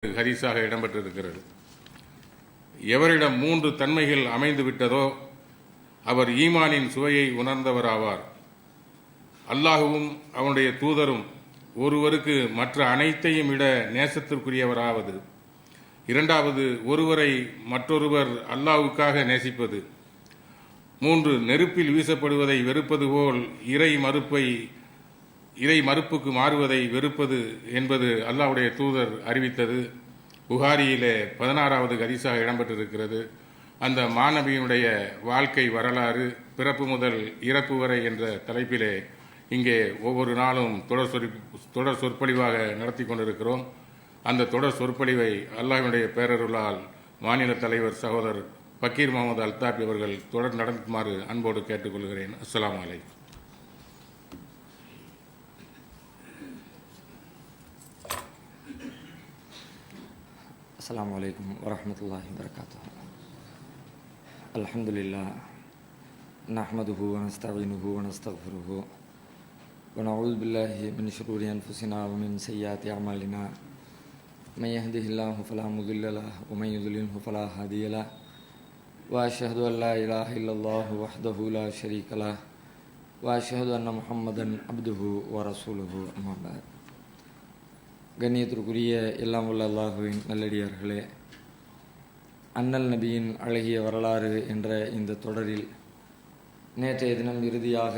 ஹதீஸாக இடம்பெற்றிருக்கிறது. எவரிடம் 3 தன்மைகள் அமைந்து விட்டதோ அவர் ஈமானின் சுவையை உணர்ந்தவராவார். அல்லாஹுவும் அவனுடைய தூதரும் ஒருவருக்கு மற்ற அனைத்தையும் விட நேசத்திற்குரியவராவது. இரண்டாவது, ஒருவரை மற்றொருவர் அல்லாஹ்வுக்காக நேசிப்பது. 3, நெருப்பில் வீசப்படுவதை வெறுப்பது போல் இறை மறுப்புக்கு மாறுவதை வெறுப்பது என்பது அல்லாஹ்வுடைய தூதர் அறிவித்தது. புகாரியிலே 16வது ஹதீஸாக இடம்பெற்றிருக்கிறது. அந்த மாணவியினுடைய வாழ்க்கை வரலாறு பிறப்பு முதல் இறப்பு வரை என்ற தலைப்பிலே இங்கே ஒவ்வொரு நாளும் தொடர் சொற்பொழிவாக நடத்தி கொண்டிருக்கிறோம். அந்த தொடர் சொற்பொழிவை அல்லாஹ்வினுடைய பேரருளால் மாநில தலைவர் சகோதரர் பக்கீர் முகமது அல்தாபி அவர்கள் தொடர் நடத்துமாறு அன்போடு கேட்டுக்கொள்கிறேன். அஸ்ஸலாமு அலைக்கும். السلام عليكم ورحمة الله وبركاته. الحمد لله نحمده ونستعينه ونستغفره ونعوذ بالله من شرور أنفسنا ومن سيئات أعمالنا من يهده الله فلا مضل له ومن يضلله فلا هادي له وأشهد أن لا إله إلا الله وحده لا شريك له وأشهد أن محمدا عبده ورسوله أما بعد. கண்ணியத்திற்குரிய எல்லாம் உள்ள அல்லாஹுவின் நல்லடியார்களே, அண்ணல் நபியின் அழகிய வரலாறு என்ற இந்த தொடரில் நேற்றைய தினம் இறுதியாக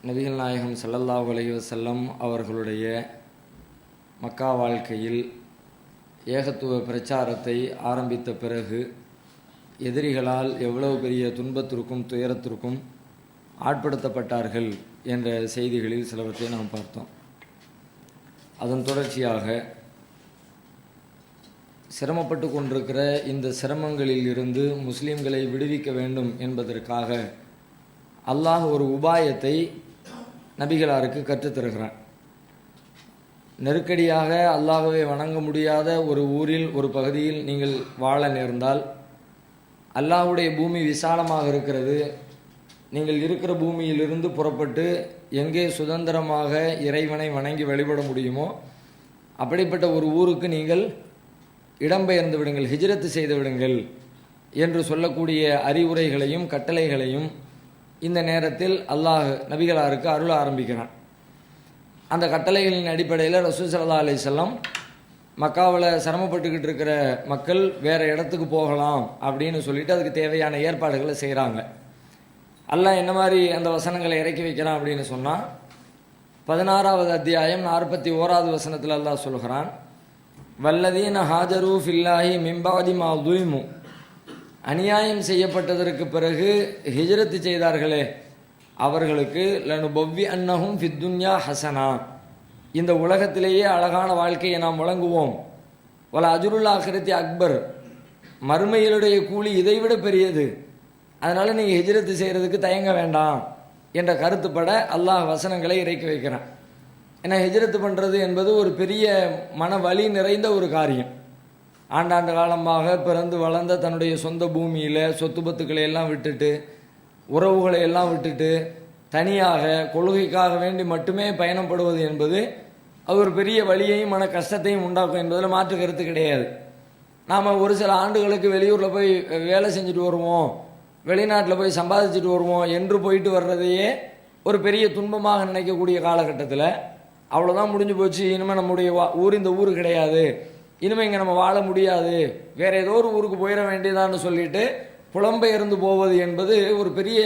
நபிகள் நாயகம் ஸல்லல்லாஹு அலைஹி வஸல்லம் அவர்களுடைய மக்கா வாழ்க்கையில் ஏகத்துவ பிரச்சாரத்தை ஆரம்பித்த பிறகு எதிரிகளால் எவ்வளவு பெரிய துன்பத்திற்கும் துயரத்திற்கும் ஆட்படுத்தப்பட்டார்கள் என்ற செய்திகளில் சிலவற்றை நாம் பார்த்தோம். அதன் தொடர்ச்சியாக சிரமப்பட்டு கொண்டிருக்கிற இந்த சிரமங்களில் இருந்து முஸ்லீம்களை விடுவிக்க வேண்டும் என்பதற்காக அல்லாஹ் ஒரு உபாயத்தை நபிகளாருக்கு கற்றுத்தருகிறான். நெருக்கடியாக அல்லாஹ்வை வணங்க முடியாத ஒரு ஊரில் ஒரு பகுதியில் நீங்கள் வாழ நேர்ந்தால், அல்லாஹ்வுடைய பூமி விசாலமாக இருக்கிறது, நீங்கள் இருக்கிற பூமியிலிருந்து புறப்பட்டு எங்கே சுதந்திரமாக இறைவனை வணங்கி வழிபட முடியுமோ அப்படிப்பட்ட ஒரு ஊருக்கு நீங்கள் இடம்பெயர்ந்து விடுங்கள், ஹிஜ்ரத்து செய்து விடுங்கள் என்று சொல்லக்கூடிய அறிவுரைகளையும் கட்டளைகளையும் இந்த நேரத்தில் அல்லாஹ் நபிகளாருக்கு அருள ஆரம்பிக்கிறான். அந்த கட்டளைகளின் அடிப்படையில் ரசூல் ஸல்லல்லாஹு அலைஹி வஸல்லம் மக்காவில் சிரமப்பட்டுக்கிட்டு இருக்கிற மக்கள் வேறு இடத்துக்கு போகலாம் அப்படின்னு சொல்லிட்டு அதுக்கு தேவையான ஏற்பாடுகளை செய்கிறாங்க. அல்லாஹ் என்ன மாதிரி அந்த வசனங்களை இறக்கி வைக்கிறான் அப்படின்னு சொன்னால், 16வது அத்தியாயம் 41வது வசனத்தில் அல்லாஹ் சொல்கிறான், வல்லதீன ஹாஜரு ஃபில்லாஹி மிம்பாதி மா துலிமு, அநியாயம் செய்யப்பட்டதற்கு பிறகு ஹிஜ்ரத்து செய்தார்களே அவர்களுக்கு லனு பவ்வி அன்னஹும் ஃபித்துன்யா ஹசனா, இந்த உலகத்திலேயே அழகான வாழ்க்கையை நாம் வழங்குவோம், வல அஜ்ருல் ஆখিরাতি அக்பர், மறுமையிலுடைய கூலி இதைவிட பெரியது, அதனால் நீங்கள் ஹிஜ்ரத்து செய்கிறதுக்கு தயங்க வேண்டாம் என்ற கருத்துப்பட அல்லாஹ் வசனங்களை இறக்கி வைக்கிறான். ஏன்னா ஹிஜ்ரத்து பண்ணுறது என்பது ஒரு பெரிய மன வலி நிறைந்த ஒரு காரியம். ஆண்டாண்டு காலமாக பிறந்து வளர்ந்த தன்னுடைய சொந்த பூமியில் சொத்து பத்துக்களை எல்லாம் விட்டுட்டு, உறவுகளை எல்லாம் விட்டுட்டு, தனியாக கொள்கைக்காக வேண்டி மட்டுமே பயணப்படுவது என்பது அது ஒரு பெரிய வலியையும் மன கஷ்டத்தையும் உண்டாக்கும் என்பதில் மாற்று கருத்து கிடையாது. நாம் ஒரு சில ஆண்டுகளுக்கு வெளியூரில் போய் வேலை செஞ்சுட்டு வருவோம், வெளிநாட்டில் போய் சம்பாதிச்சுட்டு வருவோம் என்று போயிட்டு வர்றதையே ஒரு பெரிய துன்பமாக நினைக்கக்கூடிய காலகட்டத்தில் அவ்வளோதான் முடிஞ்சு போச்சு, இனிமேல் நம்முடைய ஊர் இந்த ஊர் கிடையாது, இனிமேல் இங்கே நம்ம வாழ முடியாது, வேறு ஏதோ ஒரு ஊருக்கு போயிட வேண்டியதான்னு சொல்லிட்டு புலம்பெயர்ந்து போவது என்பது ஒரு பெரிய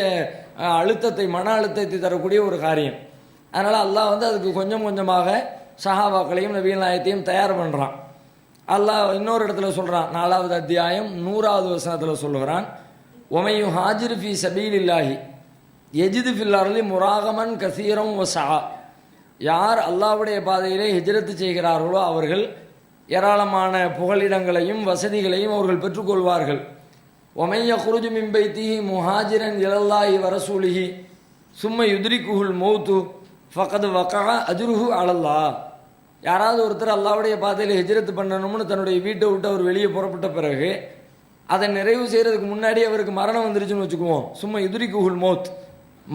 அழுத்தத்தை, மன அழுத்தத்தை தரக்கூடிய ஒரு காரியம். அதனால் அல்லாஹ் அதுக்கு கொஞ்சம் கொஞ்சமாக சஹாபாக்களையும் நபிகள் நாயகத்தையும் தயார் பண்ணுறான். அல்லாஹ் இன்னொரு இடத்துல சொல்கிறான், 4வது அத்தியாயம் 100வது வசனத்தில் சொல்லுகிறான், ஒமையு ஹாஜிர் ஃபி சபீலில்லாஹி எஜிது ஃபில் அர்லி முராகமன் கசீரம் வசா, யார் அல்லாஹ்வுடைய பாதையிலே ஹிஜ்ரத்து செய்கிறார்களோ அவர்கள் ஏராளமான புகலிடங்களையும் வசதிகளையும் அவர்கள் பெற்றுக்கொள்வார்கள். ஒமைய குருஜு மின்பைத்திஹி முஹாஜிரன் இலல்லாஹி வரசூலிஹி சும்ம யுத்ரிகுஹுல் மௌத்து ஃபகத் வகஅ அஜ்ருஹு அலல்லாஹ், யாராவது ஒருத்தர் அல்லாஹ்வுடைய பாதையில் ஹிஜ்ரத்து பண்ணணும்னு தன்னுடைய வீட்டை விட்டு அவர் வெளியே புறப்பட்ட பிறகு அதை நிறைவு செய்கிறதுக்கு முன்னாடி அவருக்கு மரணம் வந்துருச்சுன்னு வச்சுக்குவோம், சும்மா யுத்ரிகுஹுல்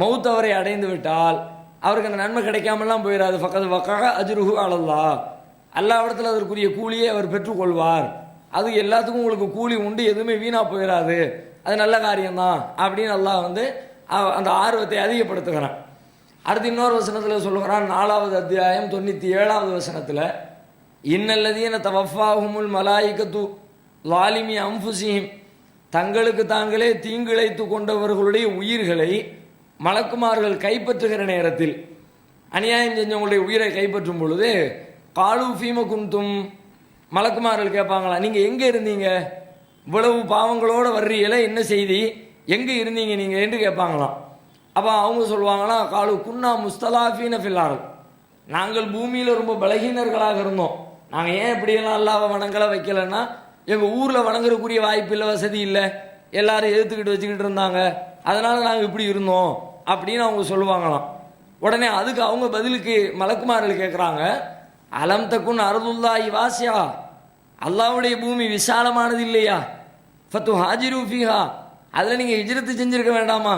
மௌத் அவரை அடைந்து விட்டால் அவருக்கு அந்த நன்மை கிடைக்காமலாம் போயிடாது. ஃபகத் வகஅ அஜ்ருஹு அலல்லாஹ், அல்லாஹ்விடத்தில் அதற்குரிய கூலியை அவர் பெற்றுக்கொள்வார். அது எல்லாத்துக்கும் உங்களுக்கு கூலி உண்டு, எதுவுமே வீணாக போயிடாது, அது நல்ல காரியம்தான் அப்படின்னு அல்லாஹ் வந்து அந்த ஆர்வத்தை அதிகப்படுத்துகிறான். அடுத்து இன்னொரு வசனத்தில் சொல்லுகிறான், 4வது அத்தியாயம் 97வது வசனத்தில், இன்னல்லதீன தவஃபாஹுமுல் மலாயிகத்து லாலிமி அம்புசிஹிம், தங்களுக்கு தாங்களே தீங்கிழைத்து கொண்டவர்களுடைய உயிர்களை மலக்குமார்கள் கைப்பற்றுகிற நேரத்தில், அநியாயம் செஞ்சவங்களுடைய உயிரை கைப்பற்றும் பொழுது, காலு ஃபீம குந்தும், மலக்குமார்கள் கேட்பாங்களா, நீங்கள் எங்கே இருந்தீங்க, இவ்வளவு பாவங்களோடு வர்றீங்களே, என்ன செய்தி, எங்கே இருந்தீங்க நீங்கள் என்று கேட்பாங்களாம். அப்போ அவங்க சொல்லுவாங்களாம், காலு குன்னா முஸ்தலாஃபீன ஃபில்லாரல், நாங்கள் பூமியில் ரொம்ப பலகீனர்களாக இருந்தோம், நாங்கள் ஏன் இப்படியெல்லாம் அல்லாஹ்வை வணங்கலை வைக்கலைன்னா, எங்கள் ஊரில் வணங்குறக்குரிய வாய்ப்பு இல்லை, வசதி இல்லை, எல்லாரும் எதிர்த்துக்கிட்டு வச்சுக்கிட்டு இருந்தாங்க, அதனால் நாங்கள் இப்படி இருந்தோம் அப்படின்னு அவங்க சொல்லுவாங்களாம். உடனே அதுக்கு அவங்க பதிலுக்கு மலக்குமார்கள் கேட்குறாங்க, அலம் தக்குன் அருதுல்லாஹி வாசியா, அல்லாஹ்வுடைய பூமி விசாலமானது இல்லையா, ஃபத்து ஹாஜிரு ஃபீஹா, அதில் நீங்கள் ஹிஜ்ரத்து செஞ்சுருக்க வேண்டாமா,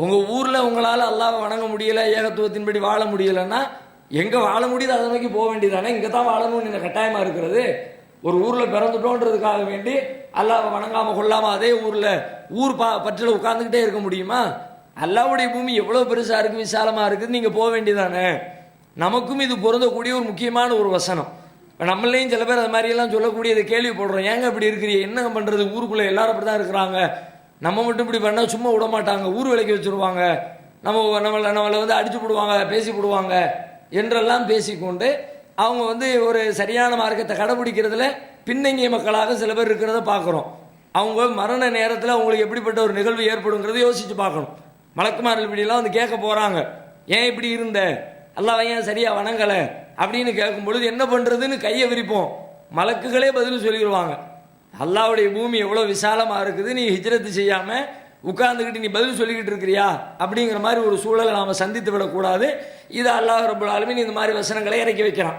உங்கள் ஊரில் உங்களால் அல்லாஹ்வை வணங்க முடியலை, ஏகத்துவத்தின்படி வாழ முடியலைன்னா எங்கே வாழ முடியுது அதை நோக்கி போக வேண்டியதானே, இங்கே தான் வாழணும்னு இந்த கட்டாயமாக இருக்கிறது. ஒரு ஊரில் பிறந்துட்டோன்றதுக்காக வேண்டி அல்லாஹ்வை வணங்காமல் கொள்ளாமல் அதே ஊர் பற்றில் உட்காந்துக்கிட்டே இருக்க முடியுமா? அல்லாஹ்வுடைய பூமி எவ்வளோ பெருசாக இருக்குது, விசாலமாக இருக்குது, நீங்கள் போக வேண்டியதானே. நமக்கும் இது பொருந்தக்கூடிய ஒரு முக்கியமான ஒரு வசனம். இப்போ நம்மளையும் சில பேர் அது மாதிரியெல்லாம் சொல்லக்கூடியதை கேள்விப்படுறோம், ஏங்க இப்படி இருக்கிறீங்க, என்ன பண்ணுறது, ஊருக்குள்ளே எல்லாரும் அப்படி தான் இருக்கிறாங்க, நம்ம மட்டும் இப்படி பண்ணால் சும்மா விட மாட்டாங்க, ஊர் விலைக்கு வச்சுருவாங்க, நம்மளை வந்து அடிச்சு போடுவாங்க, பேசி போடுவாங்க என்றெல்லாம் பேசிக்கொண்டு அவங்க வந்து ஒரு சரியான மார்க்கத்தை கடைபிடிக்கிறதுல பின்னங்கிய மக்களாக சில பேர் இருக்கிறத பார்க்குறோம். அவங்க மரண நேரத்தில் அவங்களுக்கு எப்படிப்பட்ட ஒரு நிகழ்வு ஏற்படுங்கிறத யோசித்து பார்க்கணும். மலக்குமார்கள் இப்படிலாம் வந்து கேட்க போகிறாங்க, ஏன் இப்படி இருந்த, அல்லாஹ் ஏன் சரியாக வணங்கலை அப்படின்னு கேட்கும் பொழுது என்ன பண்ணுறதுன்னு கையை விரிப்போம், மலக்குகளே பதில் சொல்லிடுவாங்க, அல்லாஹ்வுடைய பூமி எவ்வளோ விசாலமாக இருக்குது, நீ ஹிஜ்ரத்து செய்யாமல் உட்கார்ந்துக்கிட்டு நீ பதில் சொல்லிக்கிட்டு இருக்கிறியா அப்படிங்கிற மாதிரி ஒரு சூழலை நாம் சந்தித்து விடக்கூடாது. இது அல்லாஹ் ரப்பல் ஆலமீன் இந்த மாதிரி வசனங்களை இறக்கி வைக்கிறான்.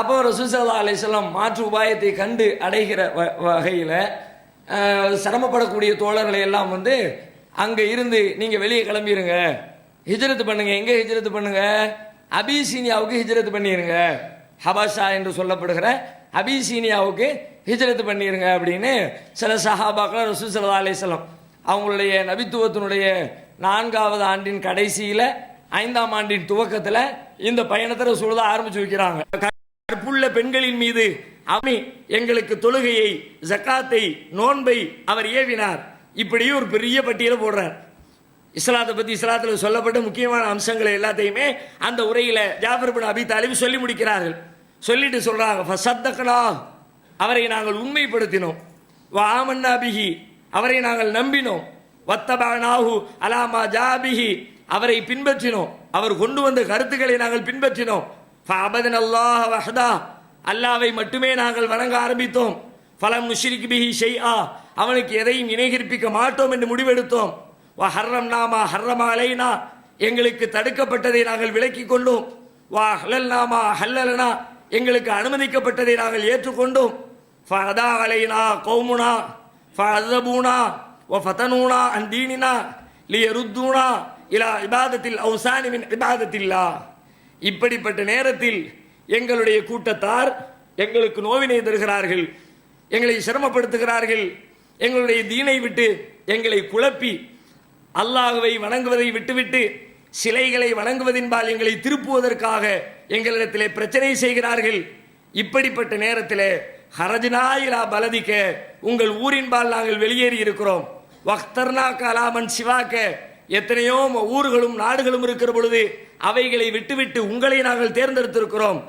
அப்போ ரசூல் ஸல்லல்லாஹு அலைஹி வஸல்லம் மாற்று உபாயத்தை கண்டு அடைகிற வகையில் சிரமப்படக்கூடிய தோழர்களை எல்லாம் வந்து அங்கே இருந்து நீங்கள் வெளியே கிளம்பிடுங்க, ஹிஜ்ரத்து பண்ணுங்க, எங்கே ஹிஜ்ரத்து பண்ணுங்க, அபிசீனியாவுக்கு ஹிஜ்ரத்து பண்ணிடுங்க, ஹபாஷா என்று சொல்லப்படுகிற அபிசீனியாவுக்கு ஹிஜ்ரத்து பண்ணிடுங்க அப்படின்னு சில சஹாபாக்கள் ரசூல் ஸல்லல்லாஹு அலைஹி வஸல்லம் அவங்களுடைய நபித்துவத்தினுடைய 4வது ஆண்டின் கடைசியில் 5ஆம் ஆண்டின் துவக்கத்தில் இந்த பயணத்தை ரசூலுல்லாஹ் ஆரம்பிச்சு வைக்கிறாங்க. கற்புள்ள பெண்களின் மீது எங்களுக்கு தொழுகையை, ஜக்காத்தை, நோன்பை அவர் ஏவினார், இப்படி ஒரு பெரிய பட்டியலை போடுறார். இஸ்லாத்தை பற்றி இஸ்லாத்தில் சொல்லப்பட்ட முக்கியமான அம்சங்களை எல்லாத்தையுமே அந்த உரையில் ஜாஃபர் பின் அபி தாலிப் சொல்லி முடிக்கிறார்கள். சொல்லிட்டு சொல்றாங்க, ஃபஸத்தக்னா, அவரை நாங்கள் உண்மைப்படுத்தினோம், வ ஆமன்னா பிஹி, அவரை நாங்கள் நம்பினோம், வத்தபஅனாஹு அலா மா ஜாபிஹி, அவரை பின்பற்றினோம், அவர் கொண்டு வந்த கருத்துக்களை நாங்கள் பின்பற்றினோம், ஃபஅபதனல்லாஹ வஹ்தா, அல்லாஹ்வை மட்டுமே நாங்கள் வணங்க ஆரம்பித்தோம், ஃபலம் நுஷ்ரிக் பிஹி ஷைஆ, அவனுக்கு எதையும் இணைகற்பிக்க மாட்டோம் என்று முடிவெடுத்தோம், வ ஹர்ரம்னா மா ஹர்ரம அலைனா, எங்களுக்கு தடுக்கப்பட்டதை நாங்கள் விலக்கிக் கொண்டோம், வ ஹலல்னா மா ஹல்லலனா, எங்களுக்கு அனுமதிக்கப்பட்டதை நாங்கள் ஏற்றுக்கொண்டோம், ஃபஅதா அலைனா கௌமுனா ஃபஅஸபூனா வ ஃபதனூனா அன் தீனினா லியருத்தூனா இலா இபாதத்தில் அவ்சானி மின் இபாதத்தில்லாஹ். இப்படிப்பட்ட நேரத்தில் எங்களுடைய கூட்டத்தார் எங்களுக்கு நோவினை தருகிறார்கள், எங்களை சிரமப்படுத்துகிறார்கள், எங்களுடைய தீனை விட்டு எங்களை குழப்பி அல்லாஹ்வை வணங்குவதை விட்டுவிட்டு சிலைகளை வணங்குவதின்பால் எங்களை திருப்புவதற்காக எங்களிடத்திலே பிரச்சனை செய்கிறார்கள். இப்படிப்பட்ட நேரத்தில் ஹரஜ்னா இலா பலதிக்க, உங்கள் ஊரின்பால் நாங்கள் வெளியேறி இருக்கிறோம், வக்தர்னா கலாமன் சிவாக்க, எத்தனையோ ஊர்களும் நாடுகளும் இருக்கிற பொழுது அவைகளை விட்டுவிட்டு உங்களை நாங்கள் தேர்ந்தெடுத்திருக்கிறோம்,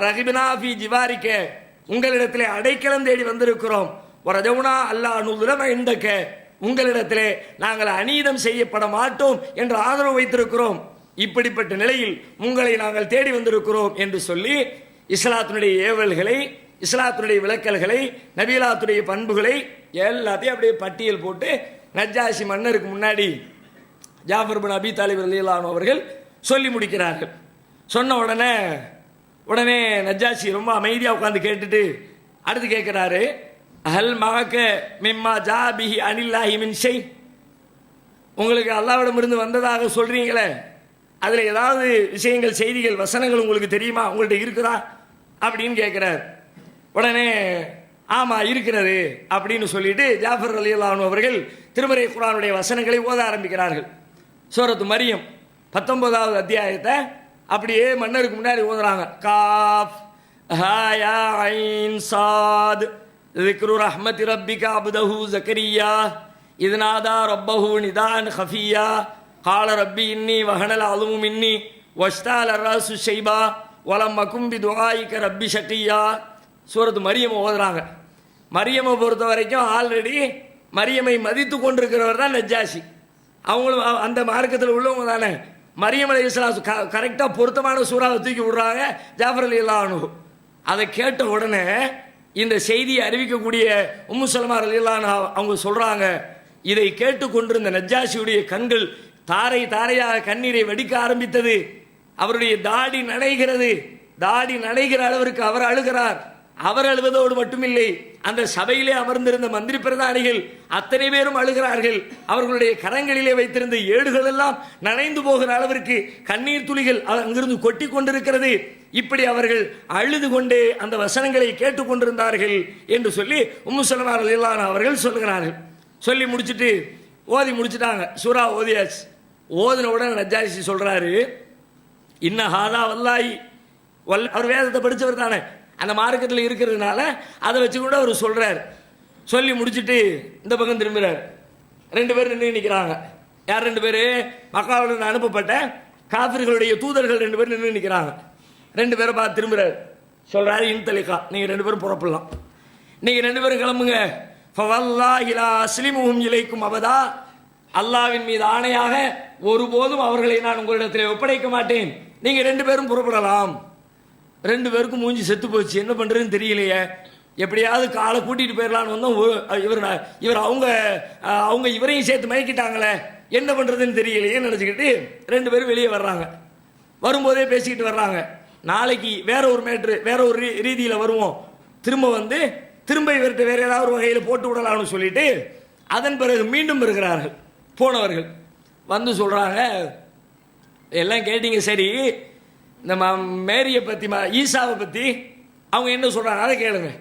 ரகிபினா ஃபி ஜிவாரிக்க, உங்களிடத்திலே அடைக்கலம் தேடி வந்திருக்கிறோம், ரஜவுனா அல்லாஹ் நுதுரம இந்தக்க, உங்களிடத்திலே நாங்கள் அநீதம் செய்யப்பட மாட்டோம் என்று ஆதரவு வைத்திருக்கிறோம், இப்படிப்பட்ட நிலையில் உங்களை நாங்கள் தேடி வந்திருக்கிறோம் என்று சொல்லி இஸ்லாத்தினுடைய ஏவல்களை, இஸ்லாத்துடைய விளக்கல்களை, நபிலாத்துடைய பண்புகளை எல்லாத்தையும் அப்படியே பட்டியல் போட்டு நஜ்ஜாஷி மன்னருக்கு முன்னாடி ஜாஃபர் பின் அபி தாலிப் ரலியல்லாஹு அன்ஹு அவர்கள் சொல்லி முடிக்கிறார்கள். சொன்ன உடனே நஜ்ஜாஷி ரொம்ப அமைதியாக உட்காந்து கேட்டுட்டு அடுத்து கேட்குறாரு, ஹல் மகக்க மிம்மா ஜா பிஹி அனில்லாஹி மின் ஷை, உங்களுக்கு அல்லாஹ்விடமிருந்து வந்ததாக சொல்றீங்களே, அதில் ஏதாவது விஷயங்கள், செய்திகள், வசனங்கள் உங்களுக்கு தெரியுமா, உங்கள்கிட்ட இருக்குதா அப்படின்னு கேட்கிறார். உடனே ஆமா இருக்கிறது அப்படின்னு சொல்லிட்டு ஜாஃபர் ரலியல்லாஹு அன்ஹு அவர்கள் திருமறை குர்ஆனுடைய வசனங்களை ஓத ஆரம்பிக்கிறார்கள். சூரத்து மரியம் 19வது அத்தியாயத்தை அப்படியே மன்னருக்கு முன்னாடி ஓதுறாங்க. காஃப் ஹா யா ஐன் சாத் ذிக்ரு ரஹ்மத்தி ரப்பிக அப்தஹு ஜக்கரியா இத் நாதா ரப்பஹு நிதான் ஹஃபியா قال ربي إني وهن العظم مني واشتعل الرأس شيبا ولم أكن بدعائك ربي شقيا. சூரத்து மரியம் ஓதுறாங்க. மரியமை பொறுத்த வரைக்கும் ஆல்ரெடி மரியமை மதித்து கொண்டிருக்கிறவர் தான் நஜ்ஜாஷி. அவங்களும் அந்த மார்க்கத்தில் உள்ளவங்க தானே. மரியம் அலைஹிஸ்ஸலாம் கரெக்டாக பொருத்தமான சூறாவை தூக்கி விடுறாங்க ஜாஃபர் ரலியல்லாஹு அன்ஹு. அதை கேட்ட உடனே இந்த செய்தியை அறிவிக்கக்கூடிய உம்மு சலமா ரலியல்லாஹு அன்ஹா அவங்க சொல்றாங்க, இதை கேட்டுக்கொண்டிருந்த நஜ்ஜாஷியுடைய கண்கள் தாரை தாரையாக கண்ணீரை வெடிக்க ஆரம்பித்தது. அவருடைய தாடி நனைகிறது. தாடி நனைகிற அளவிற்கு அவர் அழுகிறார். அவர் அழுவதோடு மட்டுமில்லை, அந்த சபையிலே அமர்ந்திருந்த மந்திரி பிரதானிகள் அத்தனை பேரும் அழுகிறார்கள். அவர்களுடைய கரங்களிலே வைத்திருந்த ஏடுகள் எல்லாம் நனைந்து போகிற அளவிற்கு கண்ணீர் துளிகள் அங்கிருந்து கொட்டி கொண்டிருக்கிறது. இப்படி அவர்கள் அழுது கொண்டே அந்த வசனங்களை கேட்டுக்கொண்டிருந்தார்கள் என்று சொல்லி உம்மு சலமா ரலியல்லாஹு அன்ஹா அவர்கள் சொல்கிறார்கள். சொல்லி முடிச்சுட்டு ஓதி முடிச்சுட்டாங்க. சூரா ஓதியாச்சு. ஓதின உடனே நஜ்ஜாஷி சொல்றாரு, இன்ன ஹாதா வல்லாஹி அவர் வேதத்தை படித்தவர் தானே, அந்த மார்க்கத்தில் இருக்கிறதுனால அதை வச்சு கூட அவர் சொல்றார். சொல்லி முடிச்சுட்டு இந்த பக்கம் திரும்புறார். 2 பேர் நின்று நிற்கிறாங்க. யார் 2 பேர்? மக்காவிலிருந்து அனுப்பப்பட்ட காஃபிர்களுடைய தூதர்கள் 2 பேர் நின்று நிற்கிறாங்க. 2 பேரை பார்த்து திரும்புறார். சொல்றாரு, இன்தலிகா, நீங்க 2 பேரும் புறப்படலாம், நீங்க 2 பேரும் கிளம்புங்க. ஃபவல்லாஹி லா அஸ்லிமுஹும் இலைக்கும் அபதா, அல்லாஹ்வின் மீது ஆணையாக ஒருபோதும் அவர்களை நான் உங்களிடத்தில் ஒப்படைக்க மாட்டேன், நீங்க 2 பேரும் புறப்படலாம். 2 பேருக்கும் மூஞ்சி செத்து போச்சு. என்ன பண்றதுன்னு தெரியலையே, எப்படியாவது காலை கூட்டிட்டு போயிடலான்னு வந்தோம். இவர் அவங்க இவரையும் சேர்த்து மயக்கிட்டாங்களே, என்ன பண்றதுன்னு தெரியலையே நினைச்சுக்கிட்டு 2 பேரும் வெளியே வர்றாங்க. வரும்போதே பேசிக்கிட்டு வர்றாங்க, நாளைக்கு வேற ஒரு மேட்ரு வேற ஒரு ரீதியில் வருவோம், திரும்ப இவர்கிட்ட வேற ஏதாவது ஒரு வகையில் போட்டு விடலாம்னு சொல்லிட்டு அதன் பிறகு மீண்டும் இருக்கிறார்கள். போனவர்கள் வந்து சொல்றாங்க, எல்லாம் கேட்டீங்க சரி, இந்த மேரியை பற்றி ஈசாவை பற்றி அவங்க என்ன சொல்கிறாங்க அதை கேளுங்க.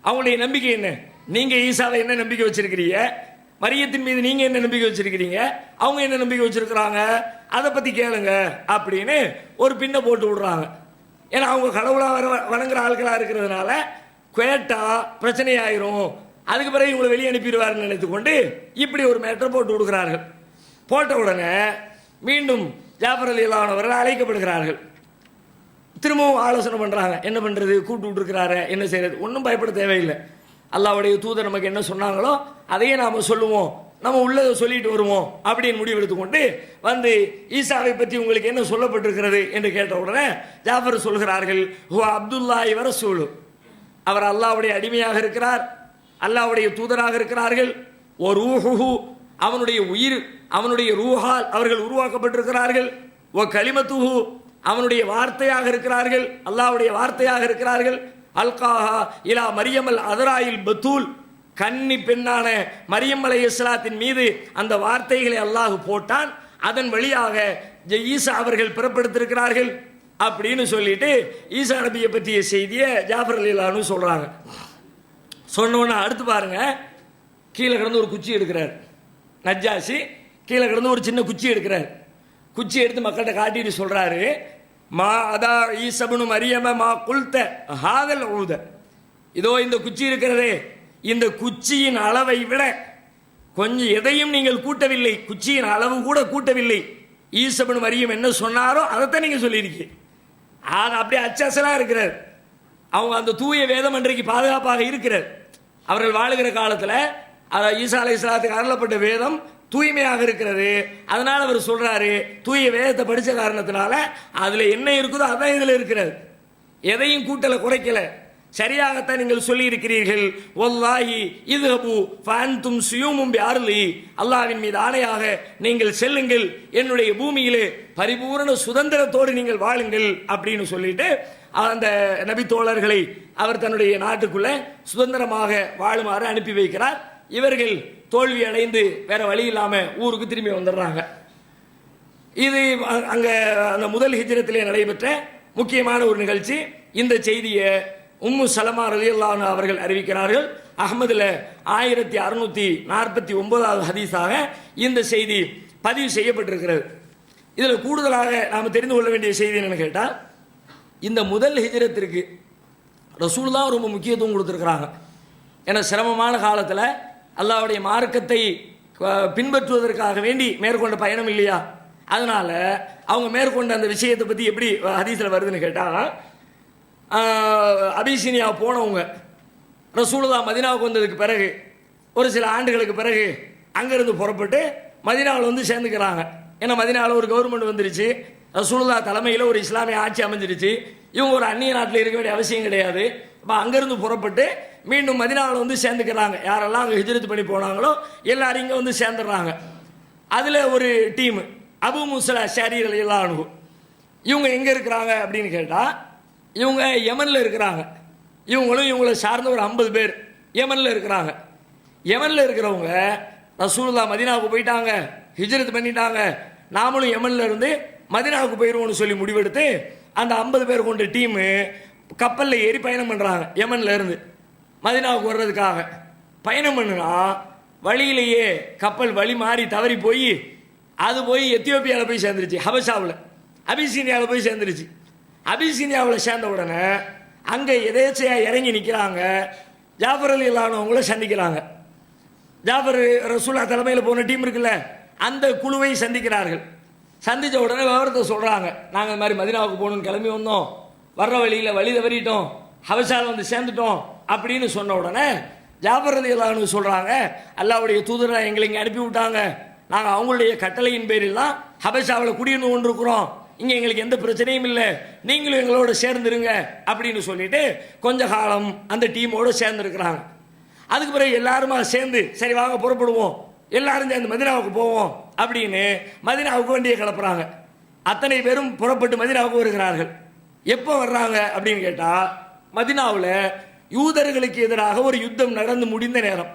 அவங்களுடைய நம்பிக்கை என்ன? நீங்கள் ஈசாவை என்ன நம்பிக்கை வச்சிருக்கிறீங்க, மரியத்தின் மீது நீங்கள் என்ன நம்பிக்கை வச்சிருக்கிறீங்க, அவங்க என்ன நம்பிக்கை வச்சிருக்கிறாங்க, அதை பற்றி கேளுங்க அப்படின்னு ஒரு பின்ன போட்டு விடுறாங்க. ஏன்னா அவங்க கடவுளாக வணங்குற ஆட்களாக இருக்கிறதுனால கேட்டா பிரச்சனையாயிரும், அதுக்கு பிறகு இவங்களை வெளியே அனுப்பிடுவார்னு நினைத்து கொண்டு இப்படி ஒரு மேட்டரை போட்டு விடுகிறார்கள். போட்ட உடனே மீண்டும் ஜாஃபர் ரலியல்லாஹு அன்ஹு அவர்கள் அழைக்கப்படுகிறார்கள். திரும்பவும் ஆலோசனை பண்ணுறாங்க, என்ன பண்ணுறது, கூப்பிட்டு விட்டுருக்கிறாரு, என்ன செய்யறது, ஒன்றும் பயப்பட தேவையில்லை, அல்லாஹ்வுடைய தூதர் நமக்கு என்ன சொன்னாங்களோ அதையே நாம் சொல்லுவோம், நம்ம உள்ளதை சொல்லிட்டு வருவோம் அப்படின்னு முடிவெடுத்துக்கொண்டு வந்து ஈசாவை பற்றி உங்களுக்கு என்ன சொல்லப்பட்டிருக்கிறது என்று கேட்ட உடனே ஜாஃபர் சொல்கிறார்கள், ஹுவ அப்துல்லாஹி வ ரசூலு, அவர் அல்லாஹ்வுடைய அடிமையாக இருக்கிறார், அல்லாஹ்வுடைய தூதராக இருக்கிறார்கள். ஓ ரூஹுஹு, அவனுடைய உயிர், அவனுடைய ரூஹால் அவர்கள் உருவாக்கப்பட்டிருக்கிறார்கள். ஓ கலிமத்துஹு, அவனுடைய வார்த்தையாக இருக்கிறார்கள், அல்லாஹ்வுடைய வார்த்தையாக இருக்கிறார்கள். அல்காஹா இலா மரியம் அல் அதராயில் பத்தூல், கன்னி பெண்ணான மரியம் அலைஹிஸ்ஸலாத்தின் மீது அந்த வார்த்தைகளை அல்லாஹ் போட்டான், அதன் வழியாக ஈசா அவர்கள் பிறப்பெடுத்திருக்கிறார்கள் அப்படின்னு சொல்லிட்டு ஈசா நபியை பற்றிய செய்தியை ஜாஃபர் ரலியல்லாஹு அன்ஹு சொல்றாங்க. சொன்னோன்னா அடுத்து பாருங்க, கீழே கிடந்து ஒரு குச்சி எடுக்கிறார் நஜ்ஜாஷி. கீழே கிடந்து ஒரு சின்ன குச்சி எடுக்கிறார். குச்சி எடுத்து மக்கள்கிட்ட காட்டிட்டு சொல்றாரு, மா அதா ஈசபுனு மரியம மா குல்த ஹாதல் ஊத, இதோ இந்த குச்சி இருக்கிறதே, இந்த குச்சியின் அளவை விட கொஞ்சம் எதையும் நீங்கள் கூட்டவில்லை, குச்சியின் அளவு கூட கூட்டவில்லை. ஈசபுனு மரியம் என்ன சொன்னாரோ அதைத்தான் நீங்க சொல்லியிருக்கீங்க. அது அப்படியே அச்சசலா இருக்கிறார். அவங்க அந்த தூய வேதம் அன்றைக்கு பாதுகாப்பாக இருக்கிறார். அவர்கள் வாழுகிற காலத்தில் ஈசா அலைஹிஸ்ஸலாத்துக்கு அருளப்பட்ட வேதம் தூய்மையாக இருக்கிறது. அதனால அவர் சொல்றாரு, தூய வேதத்தை படித்த காரணத்தினால அதுல என்ன இருக்குதோ அதான் இதுல இருக்கிறது, எதையும் கூட்டல குறைக்கல, சரியாகத்தான் நீங்கள் சொல்லி இருக்கிறீர்கள். வல்லாஹி இதுஹபு ஃபஅன்தும் சுயூமும் பிஅர்லி, அல்லாஹ்வின் மீது ஆணையாக நீங்கள் செல்லுங்கள், என்னுடைய பூமியிலே பரிபூரண சுதந்திரத்தோடு நீங்கள் வாழுங்கள் அப்படின்னு சொல்லிட்டு அந்த நபி தோழர்களை அவர் தன்னுடைய நாட்டுக்குள்ள சுதந்திரமாக வாழுமாறு அனுப்பி வைக்கிறார். இவர்கள் தோல்வி அடைந்து வேற வழி இல்லாம ஊருக்கு திரும்பி வந்துடுறாங்க. இது அங்க அந்த முதல் ஹிஜ்ரத்திலே நடைபெற்ற முக்கியமான ஒரு நிகழ்ச்சி. இந்த செய்தியை உம்மு சலமா ரலியல்லாஹு அன்ஹா அவர்கள் அறிவிக்கிறார்கள். அஹ்மதுல 1649வது ஹதீஸாக இந்த செய்தி பதிவு செய்யப்பட்டிருக்கிறது. இதில் கூடுதலாக நாம் தெரிந்து கொள்ள வேண்டிய செய்தி என்னன்னு கேட்டால், இந்த முதல் ஹிஜ்ரத்திற்கு ரசூலுல்லாஹ் ரொம்ப முக்கியத்துவம் கொடுத்துருக்குறாங்க. ஏன்னா சிரமமான காலத்தில் அல்லாஹ்வுடைய மார்க்கத்தை பின்பற்றுவதற்காக வேண்டி மேற்கொண்ட பயணம் இல்லையா, அதனால் அவங்க மேற்கொண்ட அந்த விஷயத்தை பற்றி எப்படி ஹதீஸில் வருதுன்னு கேட்டால், அபிசீனியா போனவங்க ரசூலுல்லாஹ் மதீனாவுக்கு வந்ததுக்கு பிறகு ஒரு சில ஆண்டுகளுக்கு பிறகு அங்கேருந்து புறப்பட்டு மதீனாவில் வந்து சேர்ந்துக்கிறாங்க. ஏன்னா மதீனாவில் ஒரு கவர்மெண்ட் வந்துருச்சு, ரசூலுல்லாஹ் தலைமையில் ஒரு இஸ்லாமிய ஆட்சி அமைஞ்சிருச்சு, இவங்க ஒரு அந்நிய நாட்டில் இருக்க வேண்டிய அவசியம் கிடையாது. இப்போ அங்கேருந்து புறப்பட்டு மீண்டும் மதீனாவில் வந்து சேர்ந்துக்கிறாங்க. யாரெல்லாம் அங்கே ஹிஜ்ரத் பண்ணி போனாங்களோ எல்லாரும் இங்கே வந்து சேர்ந்துடுறாங்க. அதில் ஒரு டீமு அபூ மூஸா அஷ்அரி ரலியல்லாஹு அன்ஹு, இவங்க எங்கே இருக்கிறாங்க அப்படின்னு கேட்டால், இவங்க யமனில் இருக்கிறாங்க. இவங்களும் இவங்களை சார்ந்த ஒரு 50 பேர் யமனில் இருக்கிறாங்க. யமனில் இருக்கிறவங்க ரசூலுல்லாஹ் மதீனாவுக்கு போயிட்டாங்க, ஹிஜ்ரத் பண்ணிட்டாங்க, நாமளும் யமனில் இருந்து மதீனாவுக்கு போயிடுவோம்னு சொல்லி முடிவெடுத்து அந்த 50 பேர் கொண்ட டீமு கப்பலில் ஏறி பயணம் பண்ணுறாங்க. யமனில் இருந்து மதீனாவுக்கு வர்றதுக்காக பயணம் பண்ணுனா வழியிலேயே கப்பல் வழி மாறி தவறி போய் அது போய் எத்தியோப்பியாவில் போய் சேர்ந்துருச்சு, ஹபஷாவில் அபிசீனியாவில் போய் சேர்ந்துருச்சு. அபிசீனியாவில் சேர்ந்த உடனே அங்கே எதேச்சையாக இறங்கி நிற்கிறாங்க, ஜாஃபர் ரலியல்லாஹு அன்ஹு அவங்கள சந்திக்கிறாங்க. ஜாஃபர் ரசூலுல்லாஹ் தலைமையில் போன டீம் இருக்குல்ல, அந்த குழுவை சந்திக்கிறார்கள். சந்தித்த உடனே விவரத்தை சொல்கிறாங்க, நாங்கள் இந்த மாதிரி மதீனாவுக்கு போகணுன்னு கிளம்பி வந்தோம், வர்ற வழியில் வழி தவறிட்டோம், ஹபஷாவில் வந்து சேர்ந்துட்டோம் அப்படின்னு சொன்ன உடனே ஜாஃபர் ரலியல்லாஹு அன்ஹு சொல்கிறாங்க, அல்லாஹ்வுடைய தூதரை எங்களை இங்கே அனுப்பி விட்டாங்க, நாங்கள் அவங்களுடைய கட்டளையின் பேரில்லாம் ஹபஷாவில் குடியிருந்து கொண்டிருக்கிறோம், இங்கே எங்களுக்கு எந்த பிரச்சனையும் இல்லை, நீங்களும் எங்களோட சேர்ந்துருங்க அப்படின்னு சொல்லிட்டு கொஞ்ச காலம் அந்த டீமோடு சேர்ந்துருக்கிறாங்க. அதுக்கு பிறகு எல்லாருமா சேர்ந்து சரி வாங்க புறப்படுவோம், எல்லாரும் சேர்ந்து மதீனாவுக்கு போவோம் அப்படின்னு மதீனாவுக்கு வண்டியை கிளப்புறாங்க. அத்தனை பேரும் புறப்பட்டு மதீனாவுக்கு வருகிறார்கள். எப்போ வர்றாங்க அப்படின்னு கேட்டால், மதீனாவில் யூதர்களுக்கு எதிராக ஒரு யுத்தம் நடந்து முடிந்த நேரம்,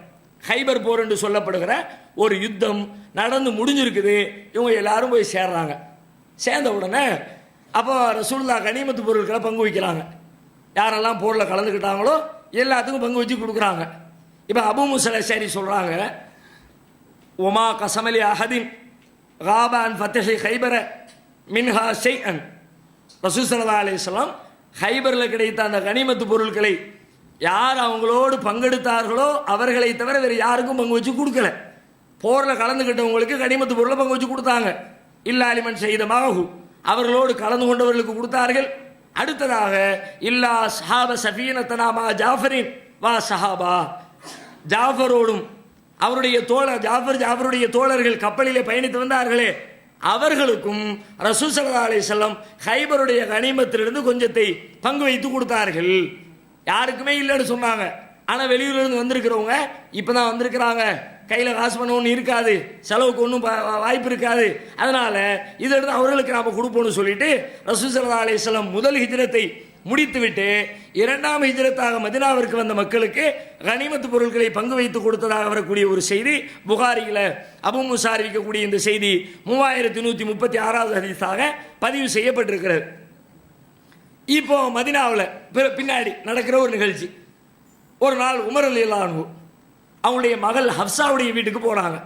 ஹைபர் போர் என்று சொல்லப்படுகிற ஒரு யுத்தம் நடந்து முடிஞ்சிருக்குது. இவங்க எல்லாரும் போய் சேர்றாங்க. சேர்ந்த உடனே அப்போ ரசூலுல்லாஹ் கனிமத்து பொருட்களை பங்கு வைக்கிறாங்க. யாரெல்லாம் போரில் கலந்துக்கிட்டாங்களோ எல்லாத்துக்கும் பங்கு வச்சு கொடுக்குறாங்க. இப்போ அபூ மூஸா அஷ்அரி சொல்கிறாங்க, ஒமா கசமலி அஹதின் காபான் ஃபத்தஹி ஹைபர மின்ஹா ஷைஅன், ரசூல் ஸல்லல்லாஹு அலைஹி வஸல்லம் ஹைபரில் கிடைத்த அந்த கனிமத்து பொருட்களை யார் அவங்களோடு பங்கெடுத்தார்களோ அவர்களை தவிர வேறு யாருக்கும் பங்கு வச்சு கொடுக்கல. போரில் கலந்துக்கிட்டவங்களுக்கு கனிமத்து பொருளை பங்கு வச்சு கொடுத்தாங்க. இல்லா அலிமன் செய்த மாஹு, அவர்களோடு கலந்து கொண்டவர்களுக்கு கொடுத்தார்கள். அடுத்ததாக இல்லா சஹாப சஃபீனத்தனாமா ஜாஃபரின் வா சஹாபா, ஜாஃபரோடும் அவருடைய ஜாஃபருடைய தோழர்கள் கப்பலிலே பயணித்து வந்தார்களே அவர்களுக்கும் ரசூல் ஸல்லல்லாஹு அலைஹி வஸல்லம் ஹைபருடைய கனிமத்திலிருந்து கொஞ்சத்தை பங்கு வைத்து கொடுத்தார்கள். யாருக்குமே இல்லைன்னு சொன்னாங்க. ஆனால் வெளியூர்லேருந்து வந்திருக்கிறவங்க இப்போ தான் வந்திருக்கிறாங்க, கையில் காசு பண்ண ஒன்றும் இருக்காது, செலவுக்கு ஒன்றும் வாய்ப்பு இருக்காது, அதனால் இதிலிருந்து அவர்களுக்கு நாம் கொடுப்போம்னு சொல்லிட்டு ரசூல் ஸல்லல்லாஹு அலைஹி வஸல்லம் முதல் ஹிஜ்ரத்தை முடித்துவிட்டு இரண்டாம் ஹிஜ்ரத்தாக மதீனாவிற்கு வந்த மக்களுக்கு கனிமத்து பொருட்களை பங்கு வைத்து கொடுத்ததாக வரக்கூடிய ஒரு செய்தி புகாரியில் அபூ மூஸா அறிவிக்கக்கூடிய இந்த செய்தி 3136வது ஹதீஸாக பதிவு செய்யப்பட்டிருக்கிறது. இப்போ மதீனாவில் பின்னாடி நடக்கிற ஒரு நிகழ்ச்சி, ஒரு நாள் உமர் ரலியல்லாஹு அன்ஹு அவங்களுடைய மகள் ஹப்சாவுடைய வீட்டுக்கு போனாங்க.